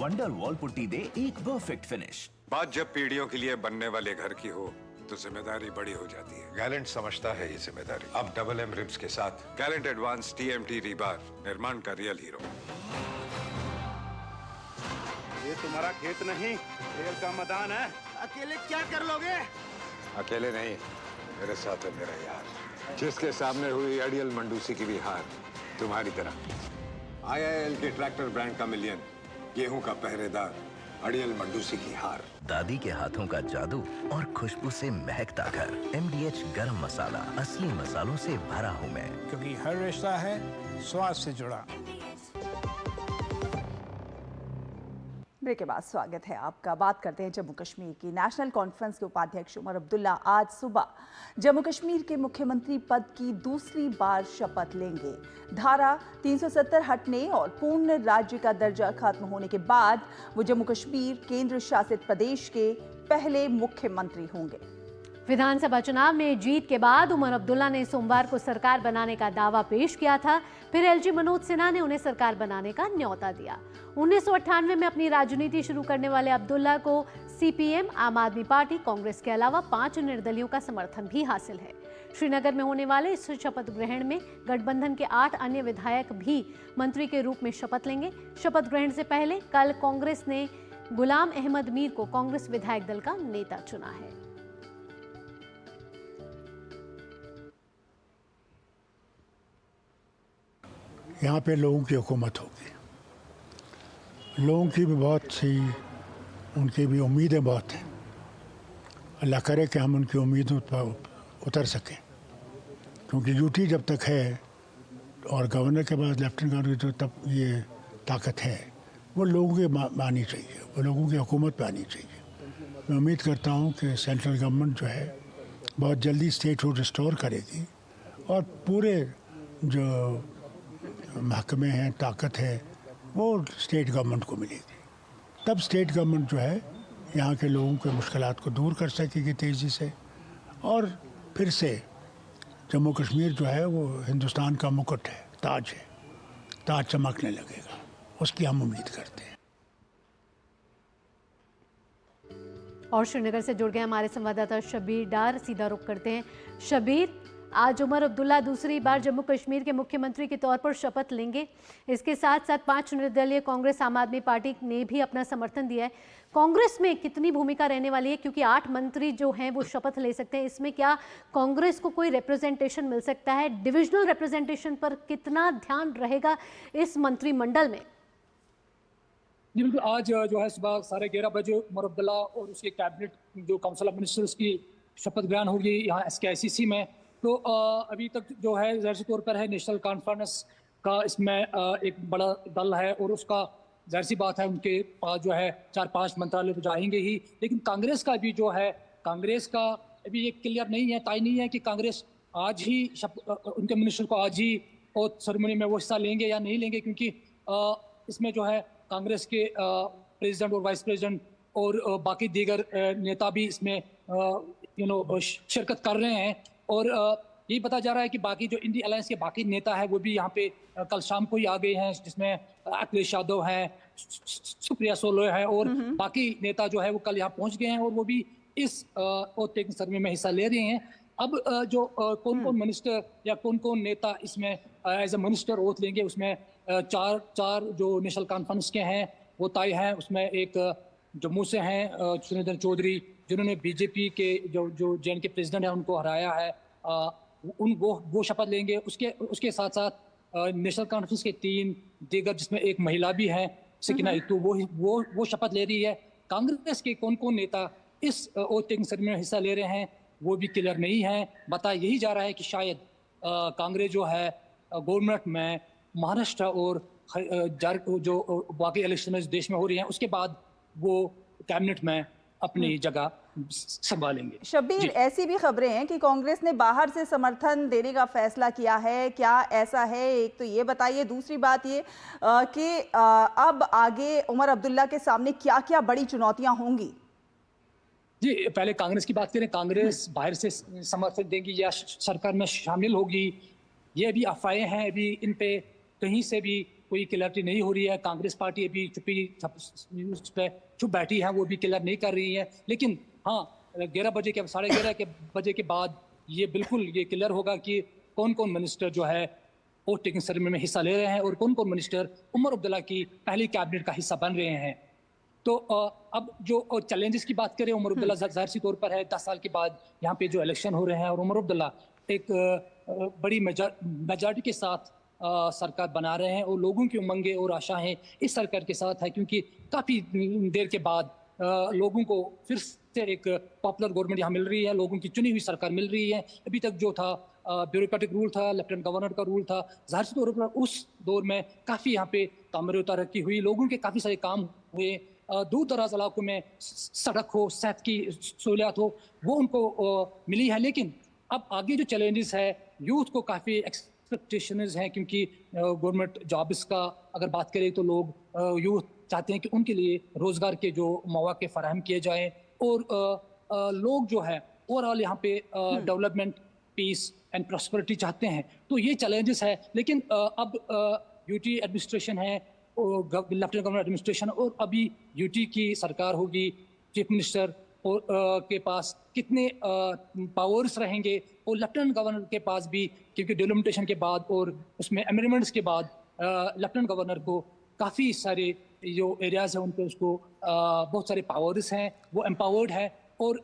S4: वंडर वॉल पुट्टी दे एक परफेक्ट फिनिश।
S9: बात जब पीढ़ियों के लिए बनने वाले घर की हो तो जिम्मेदारी बड़ी हो जाती है। गैलेंट समझता है ये जिम्मेदारी। अब डबल एम रिब्स के साथ गैलेंट एडवांस TMT रीबार, निर्माण का रियल हीरो।
S10: ये तुम्हारा खेत नहीं, खेल का मैदान है। अकेले क्या कर लोगे?
S9: अकेले नहीं, मेरे साथ है मेरा यार, जिसके सामने हुई अड़ियल मंडूसी की भी हार तुम्हारी तरह। IIL के ट्रैक्टर ब्रांड का मिलियन, गेहूं का पहरेदार, अड़ियल मंडूसी की हार।
S12: दादी के हाथों का जादू और खुशबू से महकता घर। MDH गरम मसाला, असली मसालों से भरा हूँ मैं,
S10: क्योंकि हर रिश्ता है स्वाद से जुड़ा।
S1: ब्रेक के बाद स्वागत है आपका। बात करते हैं जम्मू कश्मीर की। नेशनल कॉन्फ्रेंस के उपाध्यक्ष उमर अब्दुल्ला आज सुबह जम्मू कश्मीर के मुख्यमंत्री पद की दूसरी बार शपथ लेंगे। धारा 370 हटने और पूर्ण राज्य का दर्जा खत्म होने के बाद वो जम्मू कश्मीर केंद्र शासित प्रदेश के पहले मुख्यमंत्री होंगे।
S2: विधानसभा चुनाव में जीत के बाद उमर अब्दुल्ला ने सोमवार को सरकार बनाने का दावा पेश किया था। फिर LG मनोज सिन्हा ने उन्हें सरकार बनाने का न्योता दिया। 1998 में अपनी राजनीति शुरू करने वाले अब्दुल्ला को CPM, आम आदमी पार्टी, कांग्रेस के अलावा 5 निर्दलियों का समर्थन भी हासिल है। श्रीनगर में होने वाले इस शपथ ग्रहण में गठबंधन के 8 अन्य विधायक भी मंत्री के रूप में शपथ लेंगे। शपथ ग्रहण से पहले कल कांग्रेस ने गुलाम अहमद मीर को कांग्रेस विधायक दल का नेता चुना है।
S13: यहाँ पे लोगों की हुकूमत होगी। लोगों की भी बहुत सी, उनकी भी उम्मीदें बहुत हैं। अल्लाह करे कि हम उनकी उम्मीदों पर उतर सकें, क्योंकि ड्यूटी जब तक है और गवर्नर के पास लेफ्टिनेंट गवर्नर की तब ये ताकत है, वो लोगों की आनी चाहिए, वो लोगों की हुकूमत पे आनी चाहिए। मैं उम्मीद करता हूँ कि सेंट्रल गवर्नमेंट जो है बहुत जल्दी स्टेट को रिस्टोर करेगी और पूरे जो महकमे हैं, ताकत है, वो स्टेट गवर्नमेंट को मिलेगी। तब स्टेट गवर्नमेंट जो है यहाँ के लोगों के मुश्किलात को दूर कर सकेगी तेज़ी से, और फिर से जम्मू कश्मीर जो है वो हिंदुस्तान का मुकुट है, ताज है, ताज चमकने लगेगा, उसकी हम उम्मीद करते हैं।
S2: और श्रीनगर से जुड़ गए हमारे संवाददाता शबीर डार, सीधा रुख करते हैं। शबीर, आज उमर अब्दुल्ला दूसरी बार जम्मू कश्मीर के मुख्यमंत्री के तौर पर शपथ लेंगे। इसके साथ साथ 5 निर्दलीय कांग्रेस आम आदमी पार्टी ने भी अपना समर्थन दिया है। कांग्रेस में कितनी भूमिका रहने वाली है, क्योंकि 8 मंत्री जो हैं वो शपथ ले सकते हैं, इसमें क्या कांग्रेस को कोई रिप्रेजेंटेशन मिल सकता है? डिविजनल रिप्रेजेंटेशन पर कितना ध्यान रहेगा इस मंत्रिमंडल में?
S14: जी बिल्कुल, आज जो है सुबह 11:30 बजे उमर अब्दुल्ला और उसके कैबिनेट जो काउंसिल ऑफ मिनिस्टर्स की शपथ ग्रहण होगी यहाँ SKICC में। तो अभी तक जो है ज़ाहिर सी तौर पर है नेशनल कॉन्फ्रेंस का इसमें एक बड़ा दल है, और उसका ज़ाहिर सी बात है उनके पास जो है 4-5 मंत्रालय तो जाएंगे ही, लेकिन कांग्रेस का भी जो है, कांग्रेस का अभी ये क्लियर नहीं है, तय नहीं है कि कांग्रेस आज ही उनके मिनिस्टर को आज ही और सेरेमनी में वो हिस्सा लेंगे या नहीं लेंगे, क्योंकि इसमें जो है कांग्रेस के प्रेसिडेंट और वाइस प्रेसिडेंट और बाकी दीगर नेता भी इसमें शिरकत कर रहे हैं। और यही पता जा रहा है कि बाकी जो इंडी अलायंस के बाकी नेता है वो भी यहाँ पे कल शाम को ही आ गए हैं, जिसमें अखिलेश यादव हैं, सुप्रिया सोले है, और बाकी नेता जो है वो कल यहाँ पहुँच गए हैं, और वो भी इस ओथ टेकिंग सेरेमनी में हिस्सा ले रहे हैं। अब जो कौन कौन मिनिस्टर या कौन कौन नेता इसमें एज ए मिनिस्टर ओथ लेंगे, उसमें चार जो नेशनल कॉन्फ्रेंस के हैं वो तय हैं। उसमें एक जम्मू से हैं सुरेंद्र चौधरी, जिन्होंने बीजेपी के जो JNK के प्रेसिडेंट हैं उनको हराया है, वो शपथ लेंगे। उसके साथ साथ नेशनल कॉन्फ्रेंस के 3 दीगर, जिसमें एक महिला भी है सकीना इत्तू, वो शपथ ले रही है। कांग्रेस के कौन कौन नेता इस ओथ टेकिंग सेरेमनी में हिस्सा ले रहे हैं वो भी क्लियर नहीं है। बताया यही जा रहा है कि शायद कांग्रेस जो है गवर्नमेंट में महाराष्ट्र और जो बाकी इलेक्शन देश में हो रही हैं उसके बाद वो कैबिनेट में अपनी जगह संभालेंगे।
S1: शब्बीर, ऐसी भी खबरें हैं कि कांग्रेस ने बाहर से समर्थन देने का फैसला किया है, क्या ऐसा है? एक तो ये बताइए, दूसरी बात ये कि अब आगे उमर अब्दुल्ला के सामने क्या क्या बड़ी चुनौतियां होंगी?
S14: जी, पहले कांग्रेस की बात करें। कांग्रेस बाहर से समर्थन देगी या सरकार में शामिल होगी, ये अभी अफवाहें हैं, अभी इन पे कहीं से भी कोई क्लियरिटी नहीं हो रही है। कांग्रेस पार्टी अभी चुप बैठी है, वो भी क्लियर नहीं कर रही है। लेकिन हाँ, 11 बजे के 11:30 बजे के बाद ये बिल्कुल ये क्लियर होगा कि कौन कौन मिनिस्टर जो है ओथ टेकिंग सेरेमनी में हिस्सा ले रहे हैं और कौन कौन मिनिस्टर उमर अब्दुल्ला की पहली कैबिनेट का हिस्सा बन रहे हैं। तो अब जो चैलेंजेस की बात करें, उमर अब्दुल्ला जाहिर सी तौर पर है 10 साल के बाद यहाँ पे जो इलेक्शन हो रहे हैं, और उमर अब्दुल्ला एक बड़ी मेजॉरिटी के साथ सरकार बना रहे हैं, और लोगों की उमंगें और आशाएं इस सरकार के साथ है, क्योंकि काफ़ी देर के बाद लोगों को फिर से एक पॉपुलर गवर्नमेंट यहाँ मिल रही है, लोगों की चुनी हुई सरकार मिल रही है। अभी तक जो था ब्यूरोक्रेटिक रूल था, लेफ्टिनेंट गवर्नर का रूल था, जाहिर सी तौर पर उस दौर में काफ़ी यहाँ पे तामीर तरक्की हुई, लोगों के काफ़ी सारे काम हुए, दूर दराज इलाकों में सड़क हो, सेहत की सहूलियात हो, वो उनको मिली है। लेकिन अब आगे जो चैलेंजेस है, यूथ को काफ़ी एक्सपेक्टेशंस हैं, क्योंकि गवर्नमेंट जॉब्स का अगर बात करें तो लोग यूथ चाहते हैं कि उनके लिए रोज़गार के जो मौके फराहम किए जाएँ, और लोग जो है ओवरऑल यहाँ पे डेवलपमेंट, पीस एंड प्रॉस्पेरिटी चाहते हैं। तो ये चैलेंजेस है। लेकिन अब UT एडमिनिस्ट्रेशन है, लेफ्टिनेंट गवर्नर एडमिनिस्ट्रेशन, और अभी UT की सरकार होगी, चीफ मिनिस्टर और के पास कितने पावर्स रहेंगे, और लेफ्टिनेंट गवर्नर के पास भी, क्योंकि डिलिमिटेशन के बाद और उसमें अमेंडमेंट्स के बाद लेफ्टिनेंट गवर्नर को काफ़ी सारे जो एरियाज़ हैं उन पर उसको बहुत सारे पावर्स हैं, वो एम्पावर्ड है। और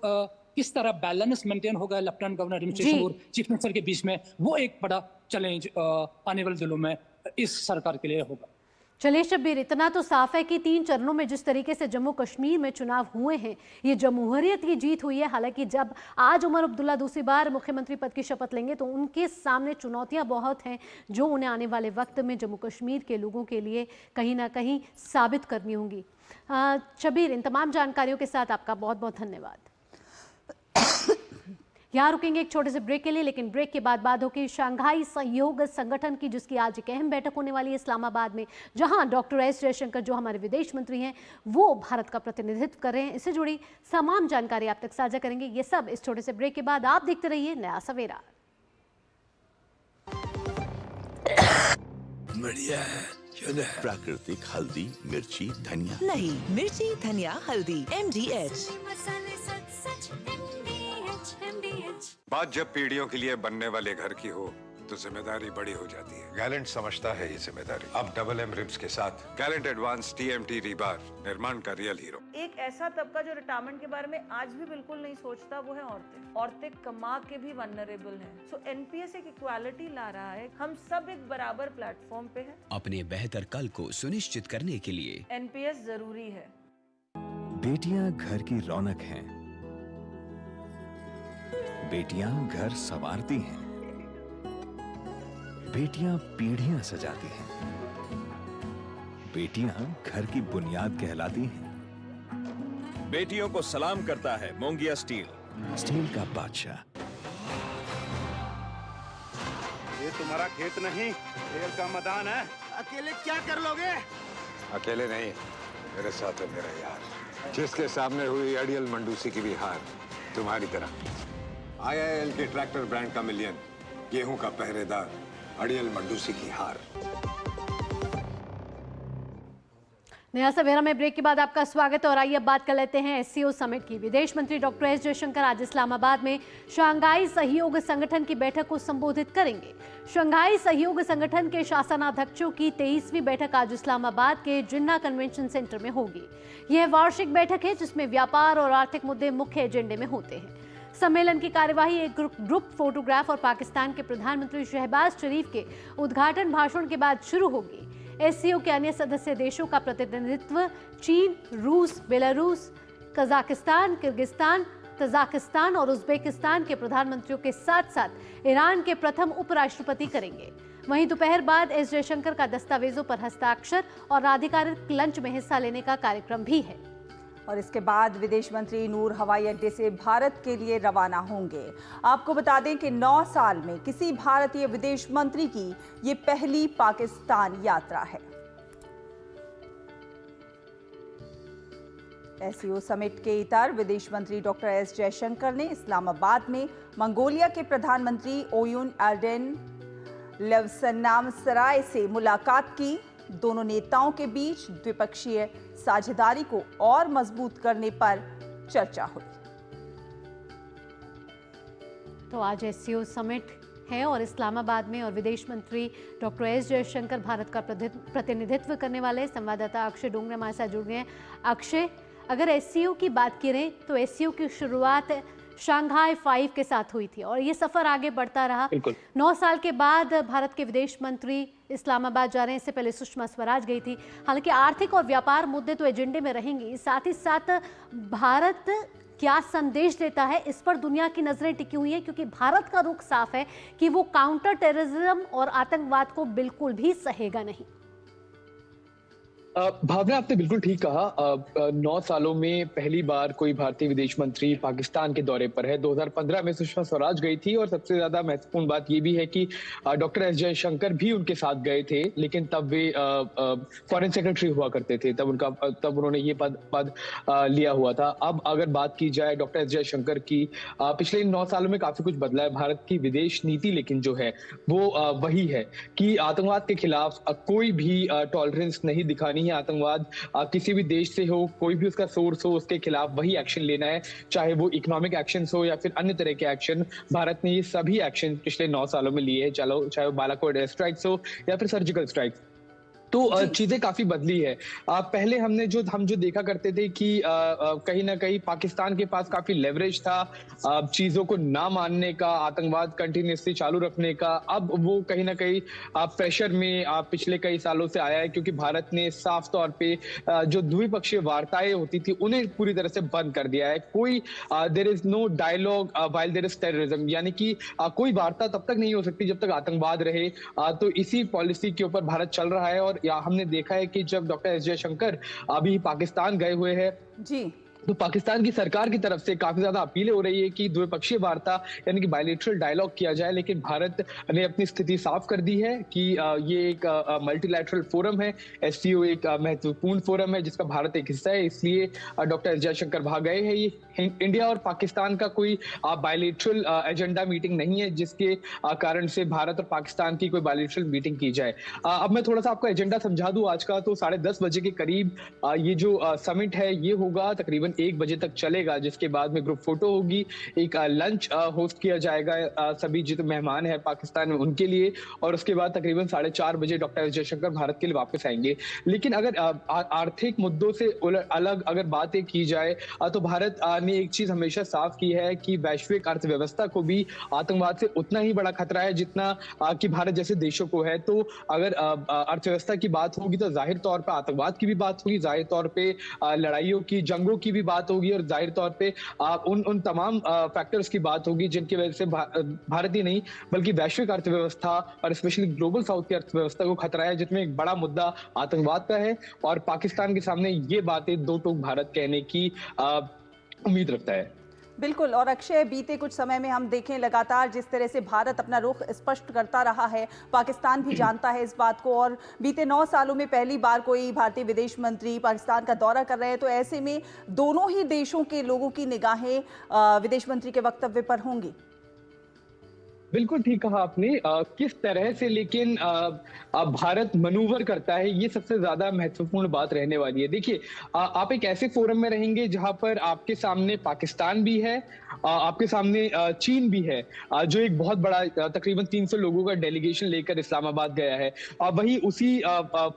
S14: किस तरह बैलेंस मेंटेन होगा लेफ्टिनेंट गवर्नर एडमिनिस्ट्रेशन और चीफ मिनिस्टर के बीच में, वो एक बड़ा चैलेंज आने वाले दिनों में इस सरकार के लिए होगा।
S2: चलिए शब्बीर, इतना तो साफ है कि 3 चरणों में जिस तरीके से जम्मू कश्मीर में चुनाव हुए हैं, ये जमहूरियत की जीत हुई है। हालांकि जब आज उमर अब्दुल्ला दूसरी बार मुख्यमंत्री पद की शपथ लेंगे तो उनके सामने चुनौतियां बहुत हैं, जो उन्हें आने वाले वक्त में जम्मू कश्मीर के लोगों के लिए कहीं ना कहीं साबित करनी होंगी। शब्बीर, इन तमाम जानकारियों के साथ आपका बहुत बहुत धन्यवाद। यहाँ रुकेंगे एक छोटे से ब्रेक के लिए, लेकिन ब्रेक के बाद बात होगी शंघाई सहयोग संगठन की, जिसकी आज एक अहम बैठक होने वाली है इस्लामाबाद में, जहां डॉक्टर एस जयशंकर जो हमारे विदेश मंत्री हैं वो भारत का प्रतिनिधित्व कर रहे हैं। इससे जुड़ी तमाम जानकारी आप तक साझा करेंगे। ये सब इस छोटे से ब्रेक के बाद। आप देखते रहिए नया सवेरा।
S4: बढ़िया है, प्राकृतिक हल्दी, मिर्ची, धनिया।
S15: नहीं, मिर्ची, धनिया, हल्दी, MDH।
S9: बात जब पीढ़ियों के लिए बनने वाले घर की हो तो जिम्मेदारी बड़ी हो जाती है। गैलेंट समझता है ये जिम्मेदारी। अब डबल M रिब्स के साथ गैलेंट एडवांस TMT रीबार, निर्माण का रियल हीरो।
S16: एक ऐसा तबका जो रिटायरमेंट के बारे में आज भी बिल्कुल नहीं सोचता, वो है औरतें। औरतें कमा के भी वल्नरेबल हैं। सो NPS एक इक्वालिटी ला रहा है। हम सब एक बराबर प्लेटफॉर्म पे हैं।
S6: अपने बेहतर कल को सुनिश्चित करने के लिए
S16: NPS जरूरी है।
S6: बेटियां घर की रौनक हैं। बेटियां घर संवारती हैं। बेटियां पीढ़ियां सजाती हैं। बेटियां घर की बुनियाद कहलाती हैं।
S7: बेटियों को सलाम करता है मोंगिया स्टील,
S6: स्टील का बादशाह।
S17: ये तुम्हारा खेत नहीं, खेल का मैदान है। अकेले क्या कर लोगे?
S9: अकेले नहीं, मेरे साथ है मेरा यार, जिसके सामने हुई अड़ियल मंडूसी की भी हार तुम्हारी तरह। IIL के ट्रैक्टर ब्रांड का मिलियन, गेहूं का पहरेदार, अड़ियल मंडूसी की हार।
S2: नया सवेरा में ब्रेक के बाद आपका स्वागत है और आइए अब बात कर लेते हैं SCO समिट की। विदेश मंत्री डॉक्टर एस जयशंकर आज इस्लामाबाद में शंघाई सहयोग संगठन की बैठक को संबोधित करेंगे। शंघाई सहयोग संगठन के शासनाध्यक्षों की 23वीं बैठक आज इस्लामाबाद के जिन्ना कन्वेंशन सेंटर में होगी। यह वार्षिक बैठक है जिसमें व्यापार और आर्थिक मुद्दे मुख्य एजेंडे में होते हैं। सम्मेलन की कार्यवाही एक ग्रुप फोटोग्राफ और पाकिस्तान के प्रधानमंत्री शहबाज शरीफ के उद्घाटन भाषण के बाद शुरू होगी। SCO के अन्य सदस्य देशों का प्रतिनिधित्व चीन, रूस, बेलारूस, कजाकिस्तान, किर्गिस्तान, तजाकिस्तान और उज्बेकिस्तान के प्रधानमंत्रियों के साथ साथ ईरान के प्रथम उपराष्ट्रपति करेंगे। वहीं दोपहर बाद एस जयशंकर का दस्तावेजों पर हस्ताक्षर और आधिकारिक लंच में हिस्सा लेने का कार्यक्रम भी है।
S1: और इसके बाद विदेश मंत्री नूर हवाई अड्डे से भारत के लिए रवाना होंगे। आपको बता दें कि 9 साल में किसी भारतीय विदेश मंत्री की ये पहली पाकिस्तान यात्रा है। SCO समिट के इतर विदेश मंत्री डॉक्टर एस जयशंकर ने इस्लामाबाद में मंगोलिया के प्रधानमंत्री ओयुन एर्डेन लवसनामसराय से मुलाकात की। दोनों नेताओं के बीच द्विपक्षीय साझेदारी को और मजबूत करने पर चर्चा हुई।
S2: तो आज SCO समिट है और इस्लामाबाद में और विदेश मंत्री डॉक्टर एस जयशंकर भारत का प्रतिनिधित्व करने वाले। संवाददाता अक्षय डोंगरे हमारे साथ जुड़ गए हैं। अक्षय, अगर SCO की बात करें तो SCO की शुरुआत शंघाई 5 के साथ हुई थी और ये सफर आगे बढ़ता रहा। 9 साल के बाद भारत के विदेश मंत्री इस्लामाबाद जा रहे हैं। इससे पहले सुषमा स्वराज गई थी। हालांकि आर्थिक और व्यापार मुद्दे तो एजेंडे में रहेंगे, साथ ही साथ भारत क्या संदेश देता है इस पर दुनिया की नजरें टिकी हुई है, क्योंकि भारत का रुख साफ है कि वो काउंटर टेररिज्म और आतंकवाद को बिल्कुल भी सहेगा नहीं।
S18: भावना, आपने बिल्कुल ठीक कहा। 9 सालों में पहली बार कोई भारतीय विदेश मंत्री पाकिस्तान के दौरे पर है। 2015 में सुषमा स्वराज गई थी और सबसे ज्यादा महत्वपूर्ण बात यह भी है कि डॉक्टर एस जयशंकर भी उनके साथ गए थे, लेकिन तब वे फॉरेन सेक्रेटरी हुआ करते थे। तब उन्होंने ये पद लिया हुआ था। अब अगर बात की जाए डॉक्टर एस जयशंकर की, पिछले 9 सालों में काफी कुछ बदला है। भारत की विदेश नीति लेकिन जो है वो वही है कि आतंकवाद के खिलाफ कोई भी टॉलरेंस नहीं दिखानी है। आतंकवाद किसी भी देश से हो, कोई भी उसका सोर्स हो, उसके खिलाफ वही एक्शन लेना है, चाहे वो इकोनॉमिक एक्शन हो या फिर अन्य तरह के एक्शन। भारत ने ये सभी एक्शन पिछले 9 सालों में लिए हैं, चाहे वो बालाकोट एयर स्ट्राइक्स हो या फिर सर्जिकल स्ट्राइक्स। तो चीजें काफी बदली है। पहले हम जो देखा करते थे कि कहीं ना कहीं पाकिस्तान के पास काफी लेवरेज था चीजों को ना मानने का, आतंकवाद कंटिन्यूसली चालू रखने का। अब वो कहीं ना कहीं प्रेशर में पिछले कई सालों से आया है, क्योंकि भारत ने साफ तौर पे जो द्विपक्षीय वार्ताएं होती थी उन्हें पूरी तरह से बंद कर दिया है। कोई there is no dialogue while there is terrorism, यानी कि कोई वार्ता तब तक नहीं हो सकती जब तक आतंकवाद रहे। तो इसी पॉलिसी के ऊपर भारत चल रहा है और या हमने देखा है कि जब डॉक्टर एस जयशंकर अभी पाकिस्तान गए हुए हैं
S1: जी,
S18: तो पाकिस्तान की सरकार की तरफ से काफी ज्यादा अपीलें हो रही है कि द्विपक्षीय वार्ता यानी कि बायलैटरल डायलॉग किया जाए, लेकिन भारत ने अपनी स्थिति साफ कर दी है कि ये एक मल्टीलैटरल फोरम है। एससीओ एक महत्वपूर्ण फोरम है जिसका भारत एक हिस्सा है, इसलिए डॉक्टर एस जयशंकर वहां गए हैं। ये इंडिया और पाकिस्तान का कोई बायलैटरल एजेंडा मीटिंग नहीं है जिसके कारण से भारत और पाकिस्तान की कोई बायलैटरल मीटिंग की जाए। अब मैं थोड़ा सा आपको एजेंडा समझा दूं आज का, तो 10:30 बजे के करीब ये जो समिट है ये होगा, तकरीबन 1 बजे तक चलेगा, जिसके बाद में ग्रुप फोटो होगी, एक लंच होस्ट किया जाएगा सभी जितने मेहमान हैं पाकिस्तान में उनके लिए, और उसके बाद तकरीबन 4:30 बजे डॉक्टर एस जयशंकर भारत के लिए वापस आएंगे। लेकिन अगर आर्थिक मुद्दों से अलग अगर बातें की जाए तो भारत ने एक चीज हमेशा साफ की है कि वैश्विक अर्थव्यवस्था को भी आतंकवाद से उतना ही बड़ा खतरा है जितना कि भारत जैसे देशों को है। तो अगर अर्थव्यवस्था की बात होगी तो जाहिर तौर पर आतंकवाद की भी बात होगी, जाहिर तौर पे लड़ाइयों की, जंगों की भी बात होगी, और जाहिर तौर पे उन तमाम फैक्टर्स की बात होगी जिनकी वजह से भारत ही नहीं बल्कि वैश्विक अर्थव्यवस्था और स्पेशली ग्लोबल साउथ की अर्थव्यवस्था को खतरा है, जिसमें एक बड़ा मुद्दा आतंकवाद का है। और पाकिस्तान के सामने ये बातें दो टूक भारत कहने की उम्मीद रखता है।
S1: बिल्कुल। और अक्षय, बीते कुछ समय में हम देखें लगातार जिस तरह से भारत अपना रुख स्पष्ट करता रहा है, पाकिस्तान भी जानता है इस बात को, और बीते 9 सालों में पहली बार कोई भारतीय विदेश मंत्री पाकिस्तान का दौरा कर रहे हैं, तो ऐसे में दोनों ही देशों के लोगों की निगाहें विदेश मंत्री के वक्तव्य पर होंगी।
S18: बिल्कुल ठीक कहा आपने। किस तरह से लेकिन भारत मनूवर करता है ये सबसे ज्यादा महत्वपूर्ण बात रहने वाली है। देखिए, आप एक ऐसे फोरम में रहेंगे जहां पर आपके सामने पाकिस्तान भी है, आपके सामने चीन भी है, जो एक बहुत बड़ा तकरीबन 300 लोगों का डेलीगेशन लेकर इस्लामाबाद गया है। वही उसी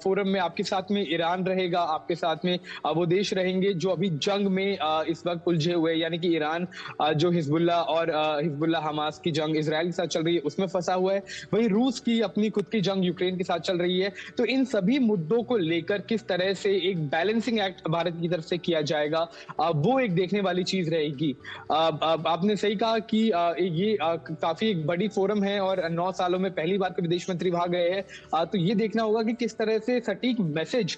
S18: फोरम में आपके साथ में ईरान रहेगा, आपके साथ में वो देश रहेंगे जो अभी जंग में इस वक्त उलझे हुए, यानी कि ईरान जो हिजबुल्लाह और हिजबुल्लाह हमास की जंग इसराइल के साथ चल रही है उसमें फंसा हुआ है, वहीं रूस की अपनी खुद की जंग यूक्रेन के साथ चल रही है। तो इन सभी मुद्दों को लेकर किस तरह से एक बैलेंसिंग एक्ट भारत की तरफ से किया जाएगा, वो एक देखने वाली चीज रहेगी। आपने सही कहा कि ये काफी एक बड़ी फोरम है और 9 सालों में पहली बार विदेश मंत्री वहां गए हैं, तो ये देखना होगा कि किस तरह से सटीक मैसेज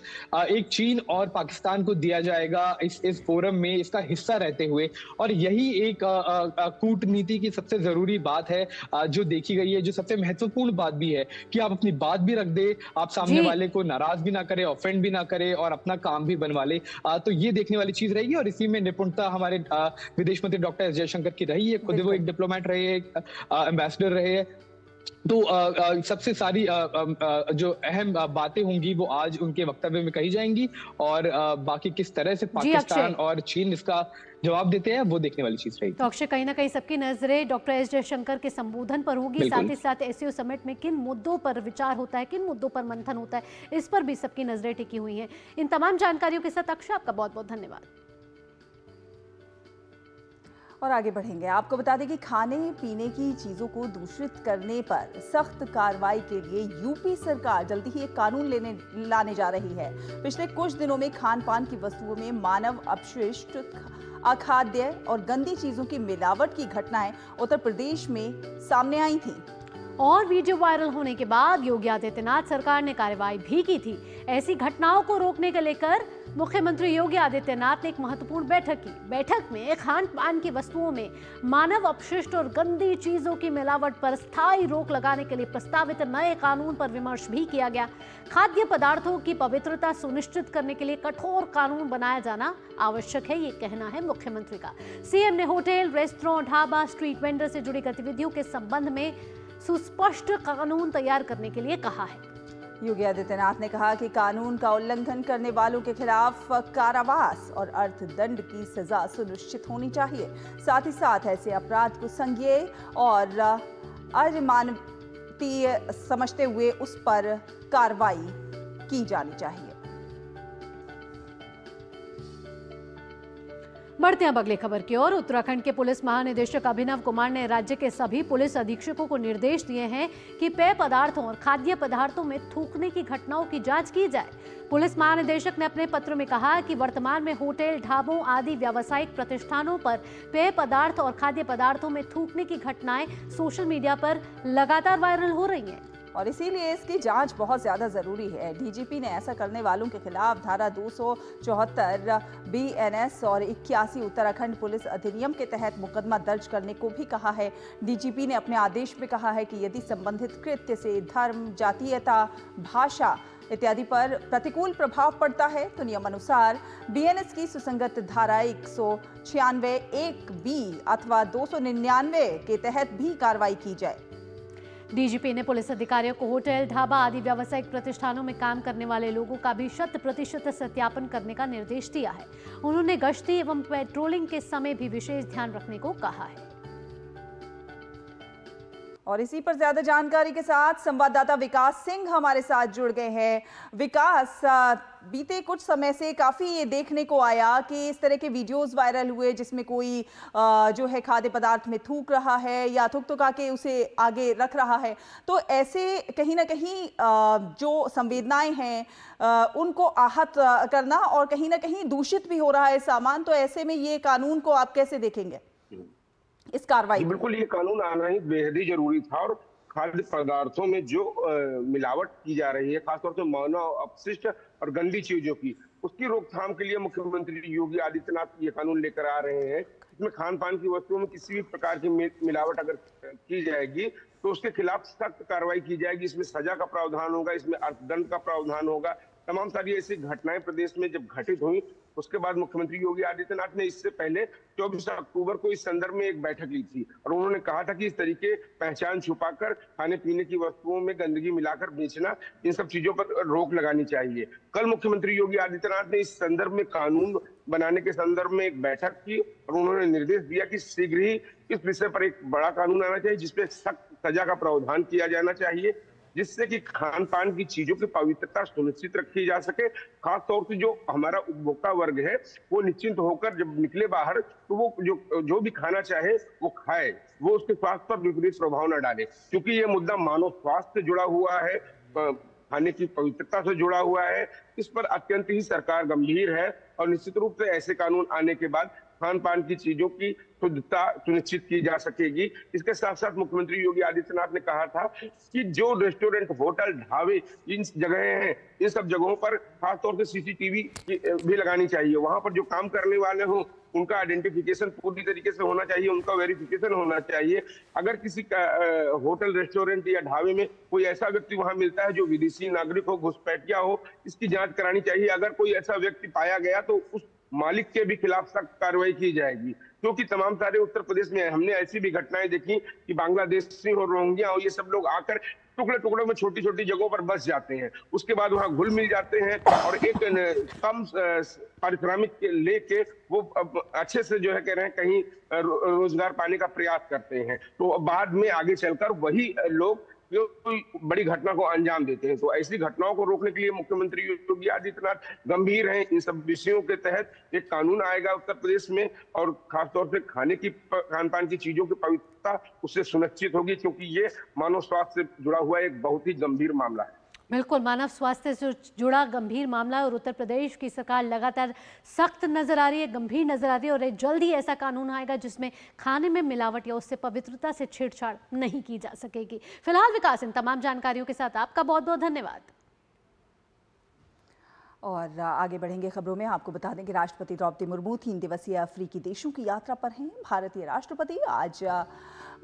S18: एक चीन और पाकिस्तान को दिया जाएगा इस फोरम में, इसका हिस्सा रहते हुए। और यही एक कूटनीति की सबसे जरूरी बात है जो देखी गई है, जो सबसे महत्वपूर्ण बात भी है कि आप अपनी बात भी रख दे, आप सामने वाले को नाराज भी ना करे, ऑफेंड भी ना करे और अपना काम भी बनवा ले। तो ये देखने वाली चीज रहेगी और इसी में निपुणता हमारे विदेश मंत्री डॉक्टर एस जयशंकर की रही है। खुद वो एक डिप्लोमेट रहे हैं, एम्बेसडर रहे हैं। तो सबसे सारी जो अहम बातें होंगी वो आज उनके वक्तव्य में कही जाएंगी, और बाकी किस तरह से पाकिस्तान और चीन इसका जवाब देते हैं वो देखने वाली चीज रहेगी।
S2: तो अक्षय, कहीं ना कहीं सबकी नजरें डॉक्टर एस जयशंकर के संबोधन पर होगी, साथ ही साथ एससीओ समिट में किन मुद्दों पर विचार होता है, किन मुद्दों पर मंथन होता है, इस पर भी सबकी नजरें टिकी हुई हैं। इन तमाम जानकारियों के साथ अक्षय, आपका बहुत बहुत धन्यवाद।
S1: और आगे बढ़ेंगे, आपको बता दें कि खाने पीने की चीज़ों को दूषित करने पर सख्त कार्रवाई के लिए यूपी सरकार जल्दी ही एक कानून लाने जा रही है। पिछले कुछ दिनों में खान पान की वस्तुओं में मानव अपशिष्ट, अखाद्य और गंदी चीज़ों की मिलावट की घटनाएं उत्तर प्रदेश में सामने आई थीं।
S2: और वीडियो वायरल होने के बाद योगी आदित्यनाथ सरकार ने कार्रवाई भी की थी। ऐसी घटनाओं को रोकने के लेकर मुख्यमंत्री योगी आदित्यनाथ ने एक महत्वपूर्ण बैठक की। बैठक में खान पान की वस्तुओं में मानव अपशिष्ट और गंदी चीजों की मिलावट पर स्थायी रोक लगाने के लिए प्रस्तावित नए कानून पर विमर्श भी किया गया। खाद्य पदार्थों की पवित्रता सुनिश्चित करने के लिए कठोर कानून बनाया जाना आवश्यक है, ये कहना है मुख्यमंत्री का। सीएम ने hotel, restaurant, dhaba, street vendor से जुड़ी गतिविधियों के संबंध में सुस्पष्ट कानून तैयार करने के लिए कहा है।
S1: योगी आदित्यनाथ ने कहा कि कानून का उल्लंघन करने वालों के खिलाफ कारावास और अर्थदंड की सजा सुनिश्चित होनी चाहिए। साथ ही साथ ऐसे अपराध को संज्ञेय और अमानवीय समझते हुए उस पर कार्रवाई की जानी चाहिए।
S2: बढ़ते हैं अब अगली खबर की ओर। उत्तराखंड के पुलिस महानिदेशक अभिनव कुमार ने राज्य के सभी पुलिस अधीक्षकों को निर्देश दिए हैं कि पेय पदार्थों और खाद्य पदार्थों में थूकने की घटनाओं की जांच की जाए। पुलिस महानिदेशक ने अपने पत्र में कहा कि वर्तमान में होटल, ढाबों आदि व्यावसायिक प्रतिष्ठानों पर पेय पदार्थ और खाद्य पदार्थों में थूकने की घटनाएं सोशल मीडिया पर लगातार वायरल हो रही हैं।
S1: और इसीलिए इसकी जांच बहुत ज़्यादा ज़रूरी है। डीजीपी ने ऐसा करने वालों के खिलाफ धारा 274 BNS और 81 उत्तराखंड पुलिस अधिनियम के तहत मुकदमा दर्ज करने को भी कहा है। डीजीपी ने अपने आदेश में कहा है कि यदि संबंधित कृत्य से धर्म, जातीयता, भाषा इत्यादि पर प्रतिकूल प्रभाव पड़ता है तो नियमानुसार BNS की सुसंगत धारा 196 1B अथवा 299 के तहत भी कार्रवाई की जाए।
S2: डीजीपी ने पुलिस अधिकारियों को होटल, ढाबा आदि व्यावसायिक प्रतिष्ठानों में काम करने वाले लोगों का भी 100% सत्यापन करने का निर्देश दिया है। उन्होंने गश्ती एवं पेट्रोलिंग के समय भी विशेष ध्यान रखने को कहा है।
S1: और इसी पर ज्यादा जानकारी के साथ संवाददाता विकास सिंह हमारे साथ जुड़ गए हैं। विकास, बीते कुछ समय से काफी ये देखने को आया कि इस तरह के वीडियोस वायरल हुए जिसमें कोई जो है खाद्य पदार्थ में थूक रहा है या थुक के उसे आगे रख रहा है, तो ऐसे कहीं ना कहीं जो संवेदनाएं हैं उनको आहत करना और कहीं ना कहीं दूषित भी हो रहा है सामान, तो ऐसे में ये कानून को आप कैसे देखेंगे, इस कार्रवाई?
S19: बिल्कुल, ये कानून आना ही बेहद ही जरूरी था और खाद्य पदार्थों में जो मिलावट की जा रही है, खासतौर से मानव अपशिष्ट और गंदी चीजों की, उसकी रोकथाम के लिए मुख्यमंत्री योगी आदित्यनाथ ये कानून लेकर आ रहे हैं। इसमें खान पान की वस्तुओं में किसी भी प्रकार की मिलावट अगर की जाएगी तो उसके खिलाफ सख्त कार्रवाई की जाएगी। इसमें सजा का प्रावधान होगा, इसमें अर्थदंड का प्रावधान होगा। तमाम सारी ऐसी घटनाएं प्रदेश में जब घटित हुई उसके बाद मुख्यमंत्री योगी आदित्यनाथ ने इससे पहले 24 अक्टूबर को इस संदर्भ में एक बैठक ली थी और उन्होंने कहा था कि इस तरीके पहचान छुपाकर खाने पीने की वस्तुओं में गंदगी मिलाकर बेचना, इन सब चीजों पर रोक लगानी चाहिए। कल मुख्यमंत्री योगी आदित्यनाथ ने इस संदर्भ में कानून बनाने के संदर्भ में एक बैठक की और उन्होंने निर्देश दिया कि शीघ्र ही इस विषय पर एक बड़ा कानून आना चाहिए जिसपे सख्त सजा का प्रावधान किया जाना चाहिए, जिससे कि खान पान की चीजों की पवित्रता सुनिश्चित रखी जा सके। खास तौर से जो हमारा उपभोक्ता वर्ग है वो निश्चिंत होकर जब निकले बाहर तो वो जो भी खाना चाहे वो खाए, वो उसके स्वास्थ्य पर विपरीत प्रभाव न डाले, क्योंकि ये मुद्दा मानव स्वास्थ्य से जुड़ा हुआ है, खाने की पवित्रता से जुड़ा हुआ है। इस पर अत्यंत ही सरकार गंभीर है और निश्चित रूप से ऐसे कानून आने के बाद खान पान की चीजों की शुद्धता सुनिश्चित की जा सकेगी। इसके साथ साथ मुख्यमंत्री योगी आदित्यनाथ ने कहा था कि जो रेस्टोरेंट, होटल, ढाबे, इन जगहें हैं, इन सब जगहों पर खासतौर से CCTV भी लगानी चाहिए। वहां पर जो काम करने वाले हों उनका आइडेंटिफिकेशन पूरी तरीके से होना चाहिए, उनका वेरिफिकेशन होना चाहिए। अगर किसी होटल, रेस्टोरेंट या ढाबे में कोई ऐसा व्यक्ति वहां मिलता है जो विदेशी नागरिक हो, घुसपैठिया हो, इसकी जांच करानी चाहिए। अगर कोई ऐसा व्यक्ति पाया गया तो उस मालिक के भी खिलाफ सख्त कार्रवाई की जाएगी, क्योंकि तमाम सारे उत्तर प्रदेश में हमने ऐसी भी घटनाएं देखी कि बांग्लादेशी और रोहिंग्या और ये सब लोग आकर टुकड़े टुकड़ों में छोटी छोटी जगहों पर बस जाते हैं, उसके बाद वहां घुल मिल जाते हैं और एक कम पारिश्रमिक लेके वो अच्छे से जो है कह रहे हैं कहीं रोजगार पाने का प्रयास करते हैं, तो बाद में आगे चलकर वही लोग कोई बड़ी घटना को अंजाम देते हैं। तो ऐसी घटनाओं को रोकने के लिए मुख्यमंत्री योगी आदित्यनाथ गंभीर हैं। इन सब विषयों के तहत एक कानून आएगा उत्तर प्रदेश में और खासतौर से खान पान की चीजों की पवित्रता उससे सुनिश्चित होगी, क्योंकि ये मानव स्वास्थ्य से जुड़ा हुआ एक बहुत ही गंभीर मामला है।
S2: बिल्कुल, मानव स्वास्थ्य से जुड़ा गंभीर मामला है और उत्तर प्रदेश की सरकार लगातार सख्त नजर आ रही है, गंभीर नजर आ रही है और जल्द ही ऐसा कानून आएगा जिसमें खाने में मिलावट या उससे पवित्रता से छेड़छाड़ नहीं की जा सकेगी। फिलहाल विकास, इन तमाम जानकारियों के साथ आपका बहुत बहुत धन्यवाद।
S1: और आगे बढ़ेंगे खबरों में। आपको बता दें कि राष्ट्रपति द्रौपदी मुर्मू 3 दिवसीय अफ्रीकी देशों की यात्रा पर हैं। भारतीय राष्ट्रपति आज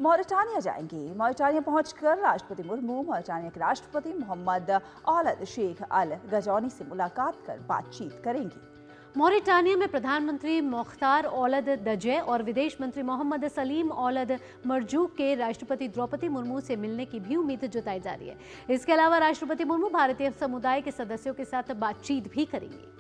S1: मॉरिटानिया जाएंगे। मॉरिटानिया पहुंचकर राष्ट्रपति मुर्मू मॉरिटानिया के राष्ट्रपति मोहम्मद औलद शेख अल गजौनी से मुलाकात कर बातचीत करेंगे।
S2: मॉरिटानिया में प्रधानमंत्री मोख्तार औलद दजे और विदेश मंत्री मोहम्मद सलीम औलद मरजूक के राष्ट्रपति द्रौपदी मुर्मू से मिलने की भी उम्मीद जताई जा रही है। इसके अलावा राष्ट्रपति मुर्मू भारतीय समुदाय के सदस्यों के साथ बातचीत भी करेंगे।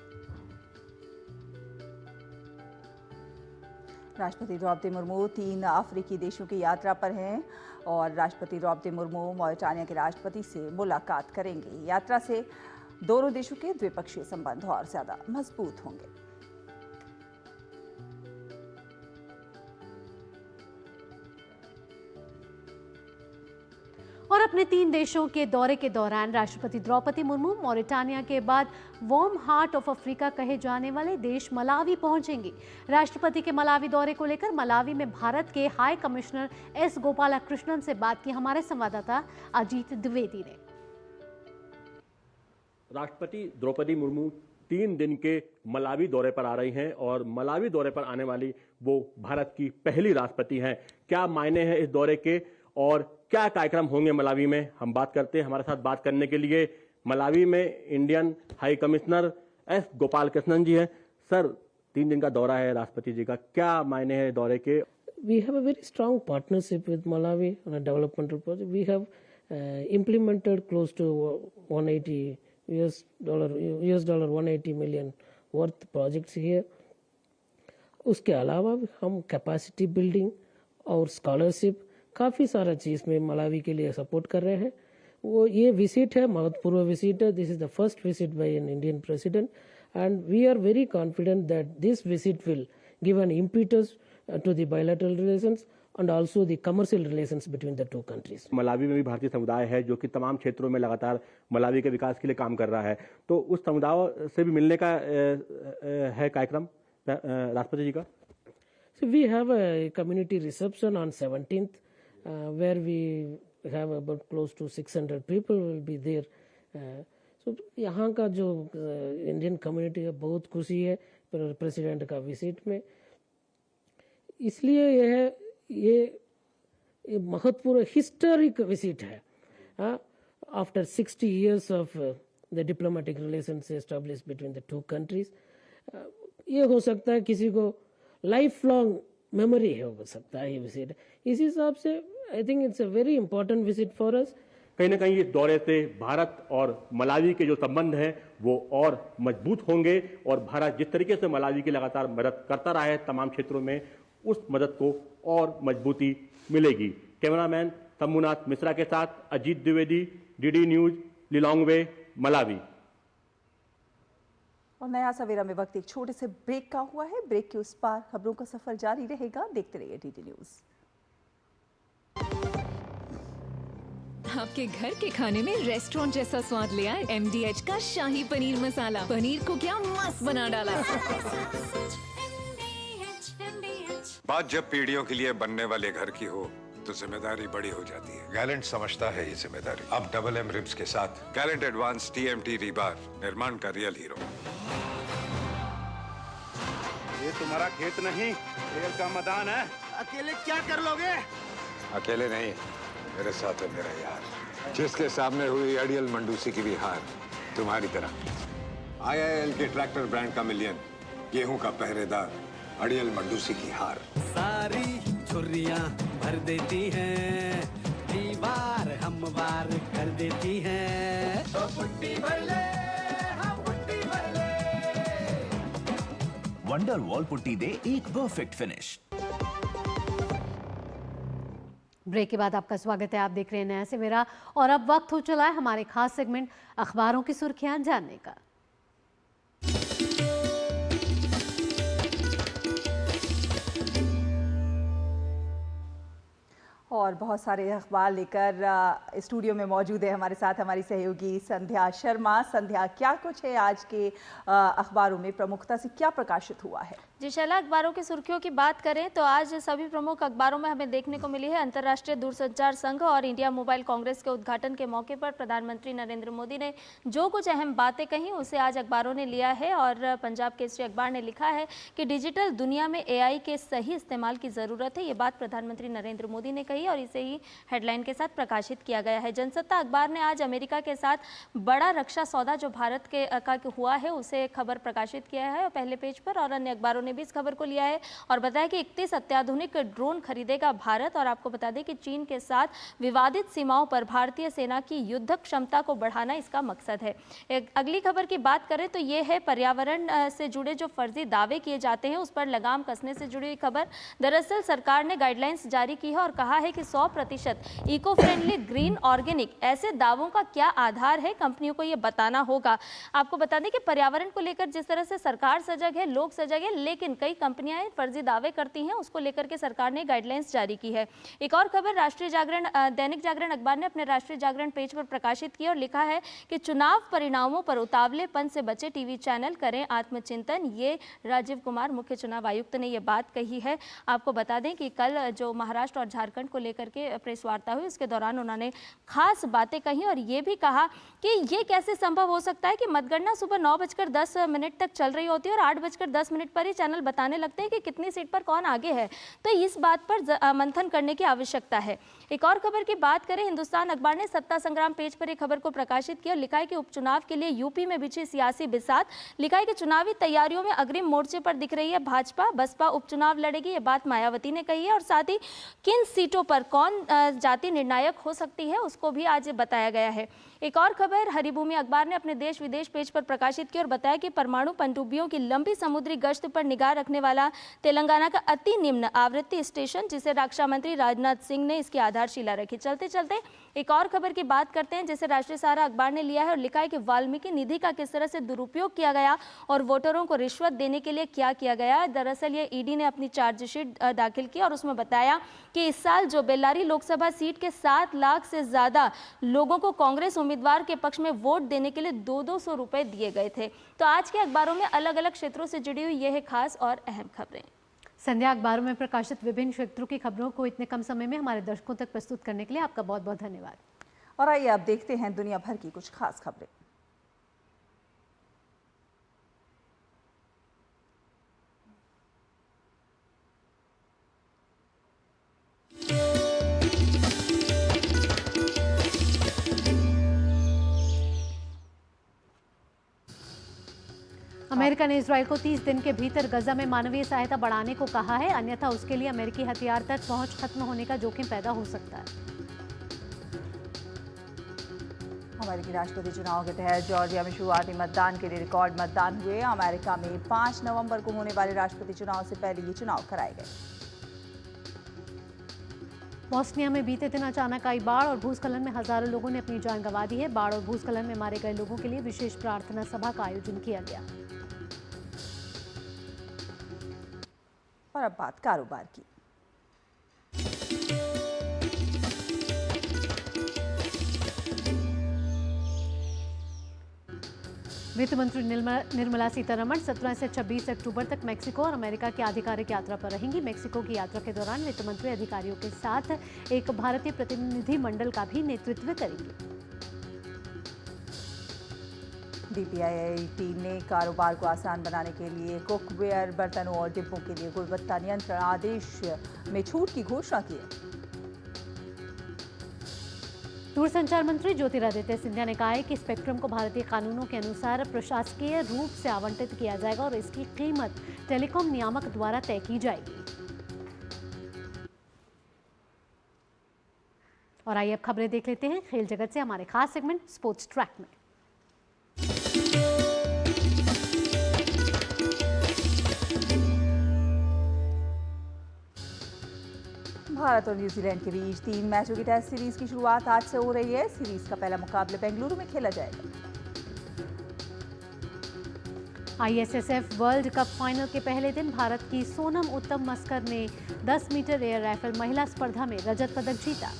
S1: राष्ट्रपति द्रौपदी मुर्मू 3 अफ्रीकी देशों की यात्रा पर हैं और राष्ट्रपति द्रौपदी मुर्मू मॉरिटानिया के राष्ट्रपति से मुलाकात करेंगे। यात्रा से दोनों देशों के द्विपक्षीय संबंध और ज्यादा मजबूत होंगे।
S2: और अपने 3 देशों के दौरे के दौरान राष्ट्रपति द्रौपदी मुर्मू मॉरिटानिया के बाद वार्म हार्ट ऑफ अफ्रीका कहे जाने वाले देश मलावी पहुंचेंगी। राष्ट्रपति के मलावी दौरे को लेकर मलावी में भारत के हाई कमिश्नर एस गोपालकृष्णन से बात की हमारे संवाददाता अजीत द्विवेदी ने।
S20: राष्ट्रपति द्रौपदी मुर्मू 3 दिन के मलावी दौरे पर आ रही हैं और मलावी दौरे पर आने वाली वो भारत की पहली राष्ट्रपति हैं। क्या मायने हैं इस दौरे के और क्या कार्यक्रम होंगे मलावी में, हम बात करते हैं। हमारे साथ बात करने के लिए मलावी में Indian high commissioner S Gopalakrishnan ji हैं। सर, 3 दिन का दौरा है राष्ट्रपति जी का, क्या मायने हैं दौरे के?
S21: We have a very strong partnership with Malawi on a developmental project. We have implemented close to $180 $180 million worth projects here. उसके अलावा हम कैपेसिटी बिल्डिंग और स्कॉलरशिप काफ़ी सारा चीज़ में मलावी के लिए सपोर्ट कर रहे हैं। वो ये विजिट है, महत्वपूर्ण विजिट है। This is the first visit by an Indian president and we are very confident that this visit will give an impetus to the bilateral relations and also the commercial relations between the two countries.
S20: Malawi में भी भारतीय समुदाय है जो कि तमाम क्षेत्रों में लगातार मलावी के विकास के लिए काम कर रहा है, तो उस समुदाय से भी मिलने का है कार्यक्रम राष्ट्रपति जी का?
S21: So we have a community reception on 17th where we have about close to 600 people will be there. So यहाँ का जो इंडियन कम्युनिटी है बहुत खुशी है प्रेसिडेंट का विजिट में, इसलिए ये महत्वपूर्ण हिस्टोरिक विजिट है। After 60 years of the diplomatic relations established between the two countries, ये हो सकता है किसी को लाइफ लॉन्ग मेमोरी है, हो सकता है ये विजिट। इस हिसाब से I think it's a very important visit for us.
S20: कहीं ना कहीं इस दौरे से भारत और मलावी के जो संबंध हैं वो और मजबूत होंगे और भारत जिस तरीके से मलावी की लगातार मदद करता रहा है तमाम क्षेत्रों में, उस मदद को और मजबूती मिलेगी। कैमरामैन शंभुनाथ मिश्रा के साथ Ajit Dwivedi, DD news, Lilongwe, Malawi.
S1: और नया सवेरा में वक्त एक छोटे से ब्रेक का हुआ है। ब्रेक के उस पार खबरों का सफर जारी रहेगा, देखते रहिए डीडी न्यूज।
S22: आपके घर के खाने में रेस्टोरेंट जैसा स्वाद ले आए MDH का शाही पनीर मसाला। पनीर को क्या मस्त बना डाला।
S9: बात जब पीढ़ियों के लिए बनने वाले घर की हो तो जिम्मेदारी बड़ी हो जाती है। गैलेंट समझता है ये जिम्मेदारी। अब डबल M रिब्स के साथ गैलेंट एडवांस TMT रीबार, निर्माण का रियल हीरो।
S17: ये तुम्हारा खेत नहीं, खेल का मैदान है। अकेले क्या कर लोगे?
S9: अकेले नहीं, मेरे साथ है मेरा यार, जिसके सामने हुई अड़ियल मंडूसी की भी हार तुम्हारी तरह। IIL के ट्रैक्टर ब्रांड का मिलियन, गेहूं का पहरेदार, अड़ियल मंडूसी की हार।
S10: सारी छुर्रियां भर देती हैं, दीवार हमवार कर देती हैं। तो पुट्टी भर ले, हाँ पुट्टी भर ले।
S12: वंडर वॉल पुट्टी दे एक परफेक्ट फिनिश।
S2: ब्रेक के बाद आपका स्वागत है। आप देख रहे हैं नया सवेरा और अब वक्त हो चला है हमारे खास सेगमेंट अखबारों की सुर्खियां जानने का।
S1: और बहुत सारे अखबार लेकर स्टूडियो में मौजूद है हमारे साथ हमारी सहयोगी संध्या शर्मा। संध्या, क्या कुछ है आज के अखबारों में, प्रमुखता से क्या प्रकाशित हुआ है?
S23: जी शैला, अखबारों की सुर्खियों की बात करें तो आज सभी प्रमुख अखबारों में हमें देखने को मिली है अंतर्राष्ट्रीय दूरसंचार संघ और इंडिया मोबाइल कांग्रेस के उद्घाटन के मौके पर प्रधानमंत्री नरेंद्र मोदी ने जो कुछ अहम बातें कही उसे आज अखबारों ने लिया है। और पंजाब केसरी अखबार ने लिखा है कि डिजिटल दुनिया में AI के सही इस्तेमाल की ज़रूरत है। ये बात प्रधानमंत्री नरेंद्र मोदी ने कही और इसे ही हेडलाइन के साथ प्रकाशित किया गया है। जनसत्ता अखबार ने आज अमेरिका के साथ बड़ा रक्षा सौदा जो भारत के का हुआ है उसे खबर प्रकाशित किया है पहले पेज पर, और अन्य अखबारों ने भी इस खबर को लिया है और बताया कि 31 अत्याधुनिक ड्रोन खरीदेगा भारत। और आपको बता दें कि चीन के साथ विवादित सीमाओं पर भारतीय सेना की युद्ध क्षमता को बढ़ाना इसका मकसद है। एक अगली खबर की बात करें तो ये है पर्यावरण से जुड़े जो फर्जी दावे किए जाते हैं उस पर लगाम कसने से जुड़ी हुई खबर। दरअसल सरकार ने गाइडलाइंस जारी की है और कहा है कि 100% इको फ्रेंडली, ग्रीन, ऑर्गेनिक ऐसे दावों का क्या आधार है, कंपनियों को ये बताना होगा। आपको बता दें कि पर्यावरण को लेकर जिस तरह से सरकार सजग है, लोग सजग है, लेकिन कई कंपनियां फर्जी दावे करती हैं, उसको लेकर के सरकार ने गाइडलाइंस जारी की है। एक और खबर दैनिक जागरण अखबार ने अपने राष्ट्रीय जागरण पेज पर प्रकाशित की और लिखा है कि चुनाव परिणामों पर उतावलेपन से बचे टीवी चैनल, करें आत्मचिंतन। ये राजीव कुमार मुख्य चुनाव आयुक्त ने ये बात कही है। आपको बता दें कि कल जो महाराष्ट्र और झारखंड को लेकर के प्रेस वार्ता हुई, उसके दौरान उन्होंने खास बातें कही और ये भी कहा कि ये कैसे संभव हो सकता है कि मतगणना सुबह 9:10 तक चल रही होती है और 8:10 पर ही चैनल बताने लगते हैं कि कितनी सीट पर कौन आगे है। तो इस बात पर मंथन करने की आवश्यकता है। एक और खबर की बात करें, हिंदुस्तान अखबार ने सत्ता संग्राम पेज पर एक खबर को प्रकाशित किया और लिखा है कि उपचुनाव के लिए यूपी में बिछी सियासी बिसात। लिखा है कि चुनावी तैयारियों में अग्रिम मोर्चे पर दिख रही है भाजपा। बसपा उपचुनाव लड़ेगी, ये बात मायावती ने कही है और साथ ही किन सीटों पर कौन जाति निर्णायक हो सकती है उसको भी आज बताया गया है। एक और खबर हरिभूमि अखबार ने अपने देश विदेश पेज पर प्रकाशित की और बताया कि परमाणु पनडुब्बियों की लंबी समुद्री गश्त पर निगाह रखने वाला तेलंगाना का अति निम्न आवृत्ति स्टेशन, जिसे रक्षा मंत्री राजनाथ सिंह ने इसकी आधारशिला रखी। चलते चलते एक और खबर की बात करते हैं, जिसे राष्ट्रीय सहारा अखबार ने लिया है और लिखा है कि वाल्मीकि निधि का किस तरह से दुरुपयोग किया गया और वोटरों को रिश्वत देने के लिए क्या किया गया। दरअसल ये ईडी ने अपनी चार्जशीट दाखिल की और उसमें बताया कि इस साल जो बेल्लारी लोकसभा सीट के 7 लाख से ज्यादा लोगों को कांग्रेस उम्मीदवार के पक्ष में वोट देने के लिए 200 रुपए दिए गए थे। तो आज के अखबारों में अलग अलग क्षेत्रों से जुड़ी हुई यह है खास और अहम खबरें।
S2: संध्या अखबारों में प्रकाशित विभिन्न क्षेत्रों की खबरों को इतने कम समय में हमारे दर्शकों तक प्रस्तुत करने के लिए आपका बहुत बहुत धन्यवाद।
S1: और आइए अब देखते हैं दुनिया भर की कुछ खास खबरें।
S2: अमेरिका ने इजराइल को 30 दिन के भीतर गजा में मानवीय सहायता बढ़ाने को कहा है, अन्यथा उसके लिए अमेरिकी हथियार तक पहुंच खत्म होने का जोखिम पैदा हो सकता है।
S1: अमेरिकी राष्ट्रपति चुनाव के तहत जॉर्जिया में शुरुआती मतदान के लिए रिकॉर्ड मतदान हुए। अमेरिका में 5 नवंबर को होने वाले राष्ट्रपति चुनाव से पहले ये चुनाव कराए गए।
S2: बोस्निया में बीते दिन अचानक आई बाढ़ और भूस्खलन में हजारों लोगों ने अपनी जान गंवा दी है। बाढ़ और भूस्खलन में मारे गए लोगों के लिए विशेष प्रार्थना सभा का आयोजन किया गया।
S1: और अब बात कारोबार की।
S2: वित्त मंत्री निर्मला सीतारमण 17 से 26 अक्टूबर तक मेक्सिको और अमेरिका की आधिकारिक यात्रा पर रहेंगी। मेक्सिको की यात्रा के दौरान वित्त मंत्री अधिकारियों के साथ एक भारतीय प्रतिनिधि मंडल का भी नेतृत्व करेंगे।
S1: DPIA टीम ने कारोबार को आसान बनाने के लिए कुकवेयर, बर्तनों और डिब्बों के लिए गुणवत्ता नियंत्रण आदेश में छूट की घोषणा की है।
S2: दूरसंचार मंत्री ज्योतिरादित्य सिंधिया ने कहा है कि स्पेक्ट्रम को भारतीय कानूनों के अनुसार प्रशासकीय रूप से आवंटित किया जाएगा और इसकी कीमत टेलीकॉम नियामक द्वारा तय की जाएगी। और आइए अब खबरें देख लेते हैं खेल जगत से हमारे खास सेगमेंट स्पोर्ट्स ट्रैक में।
S1: भारत और न्यूजीलैंड के बीच 3 मैचों की टेस्ट सीरीज की शुरुआत आज से हो रही है। सीरीज का पहला मुकाबला बेंगलुरु में खेला जाएगा।
S2: ISSF वर्ल्ड कप फाइनल के पहले दिन भारत की सोनम उत्तम मस्कर ने 10 मीटर एयर राइफल महिला स्पर्धा में रजत पदक जीता।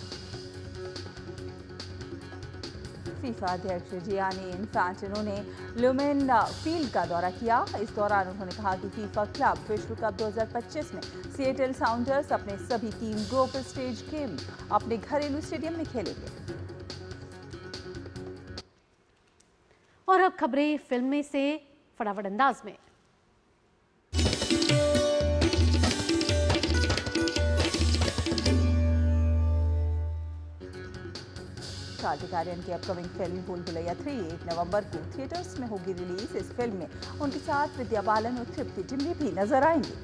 S2: फीफा अध्यक्ष जियानी इन्फैंटिनो ने लुमेन फील्ड का दौरा किया। इस दौरान उन्होंने कहा कि फीफा क्लब विश्व कप 2025 में सिएटल साउंडर्स अपने सभी 3 ग्रुप स्टेज गेम अपने घरेलू स्टेडियम में खेलेंगे। और अब खबरें फिल्म में से फटाफट अंदाज में। कार्तिक आर्यन की अपकमिंग फिल्म भूल भुलैया 3 1 नवंबर को थिएटर्स में होगी रिलीज। इस फिल्म में उनके साथ विद्या बालन और तृप्ति डिमरी भी नजर आएंगे।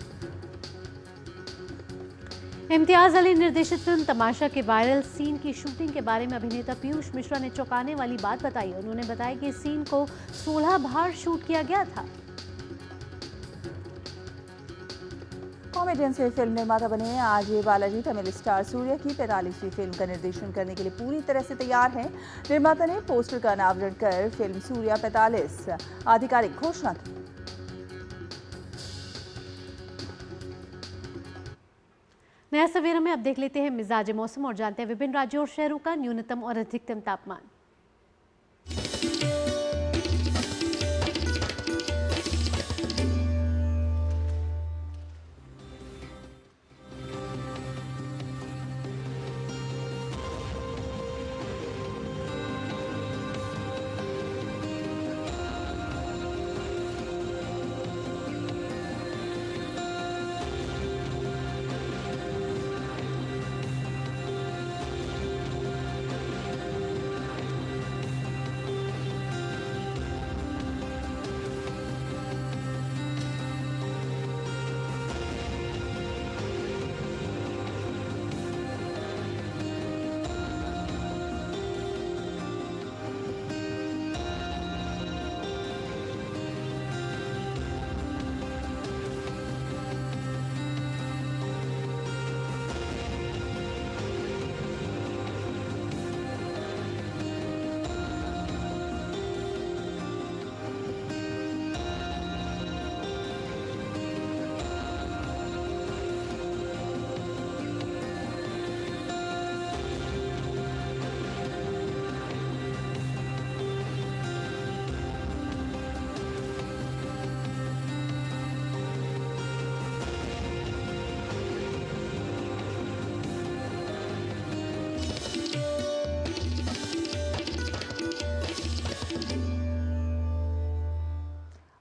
S2: इम्तियाज अली निर्देशित फिल्म तमाशा के वायरल सीन की शूटिंग के बारे में अभिनेता पीयूष मिश्रा ने चौंकाने वाली बात बताई। उन्होंने बताया कि इस सीन को 16 बार शूट किया गया था। कॉमेडियन से फिल्म निर्माता बने अजय बालाजी तमिल स्टार सूर्या की 45वीं फिल्म का निर्देशन करने के लिए पूरी तरह से तैयार हैं। निर्माता ने पोस्टर का अनावरण कर फिल्म सूर्या 45 आधिकारिक घोषणा की। नया सवेरा में अब देख लेते हैं मिजाज मौसम और जानते हैं विभिन्न राज्यों और शहरों का न्यूनतम और अधिकतम तापमान।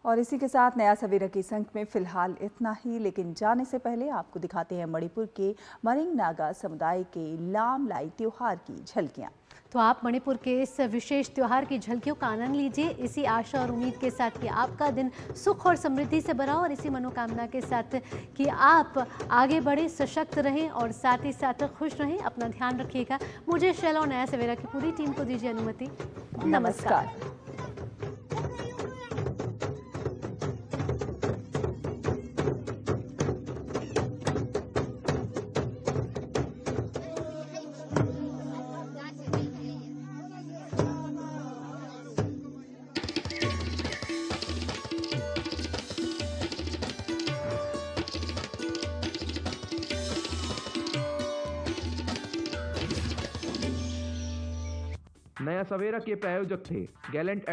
S1: और इसी के साथ नया सवेरा की संख में फिलहाल इतना ही, लेकिन जाने से पहले आपको दिखाते हैं मणिपुर के मरिंग नागा समुदाय के लामलाई त्योहार की झलकियां।
S2: तो आप मणिपुर के इस विशेष त्योहार की झलकियों का आनंद लीजिए, इसी आशा और उम्मीद के साथ कि आपका दिन सुख और समृद्धि से भरा और इसी मनोकामना के साथ कि आप आगे बढ़े, सशक्त रहें और साथ ही साथ खुश रहें। अपना ध्यान रखिएगा। मुझे शैला और नया सवेरा की पूरी टीम को दीजिए अनुमति। नमस्कार।
S3: नया सवेरा के प्रायोजक थे गैलेंट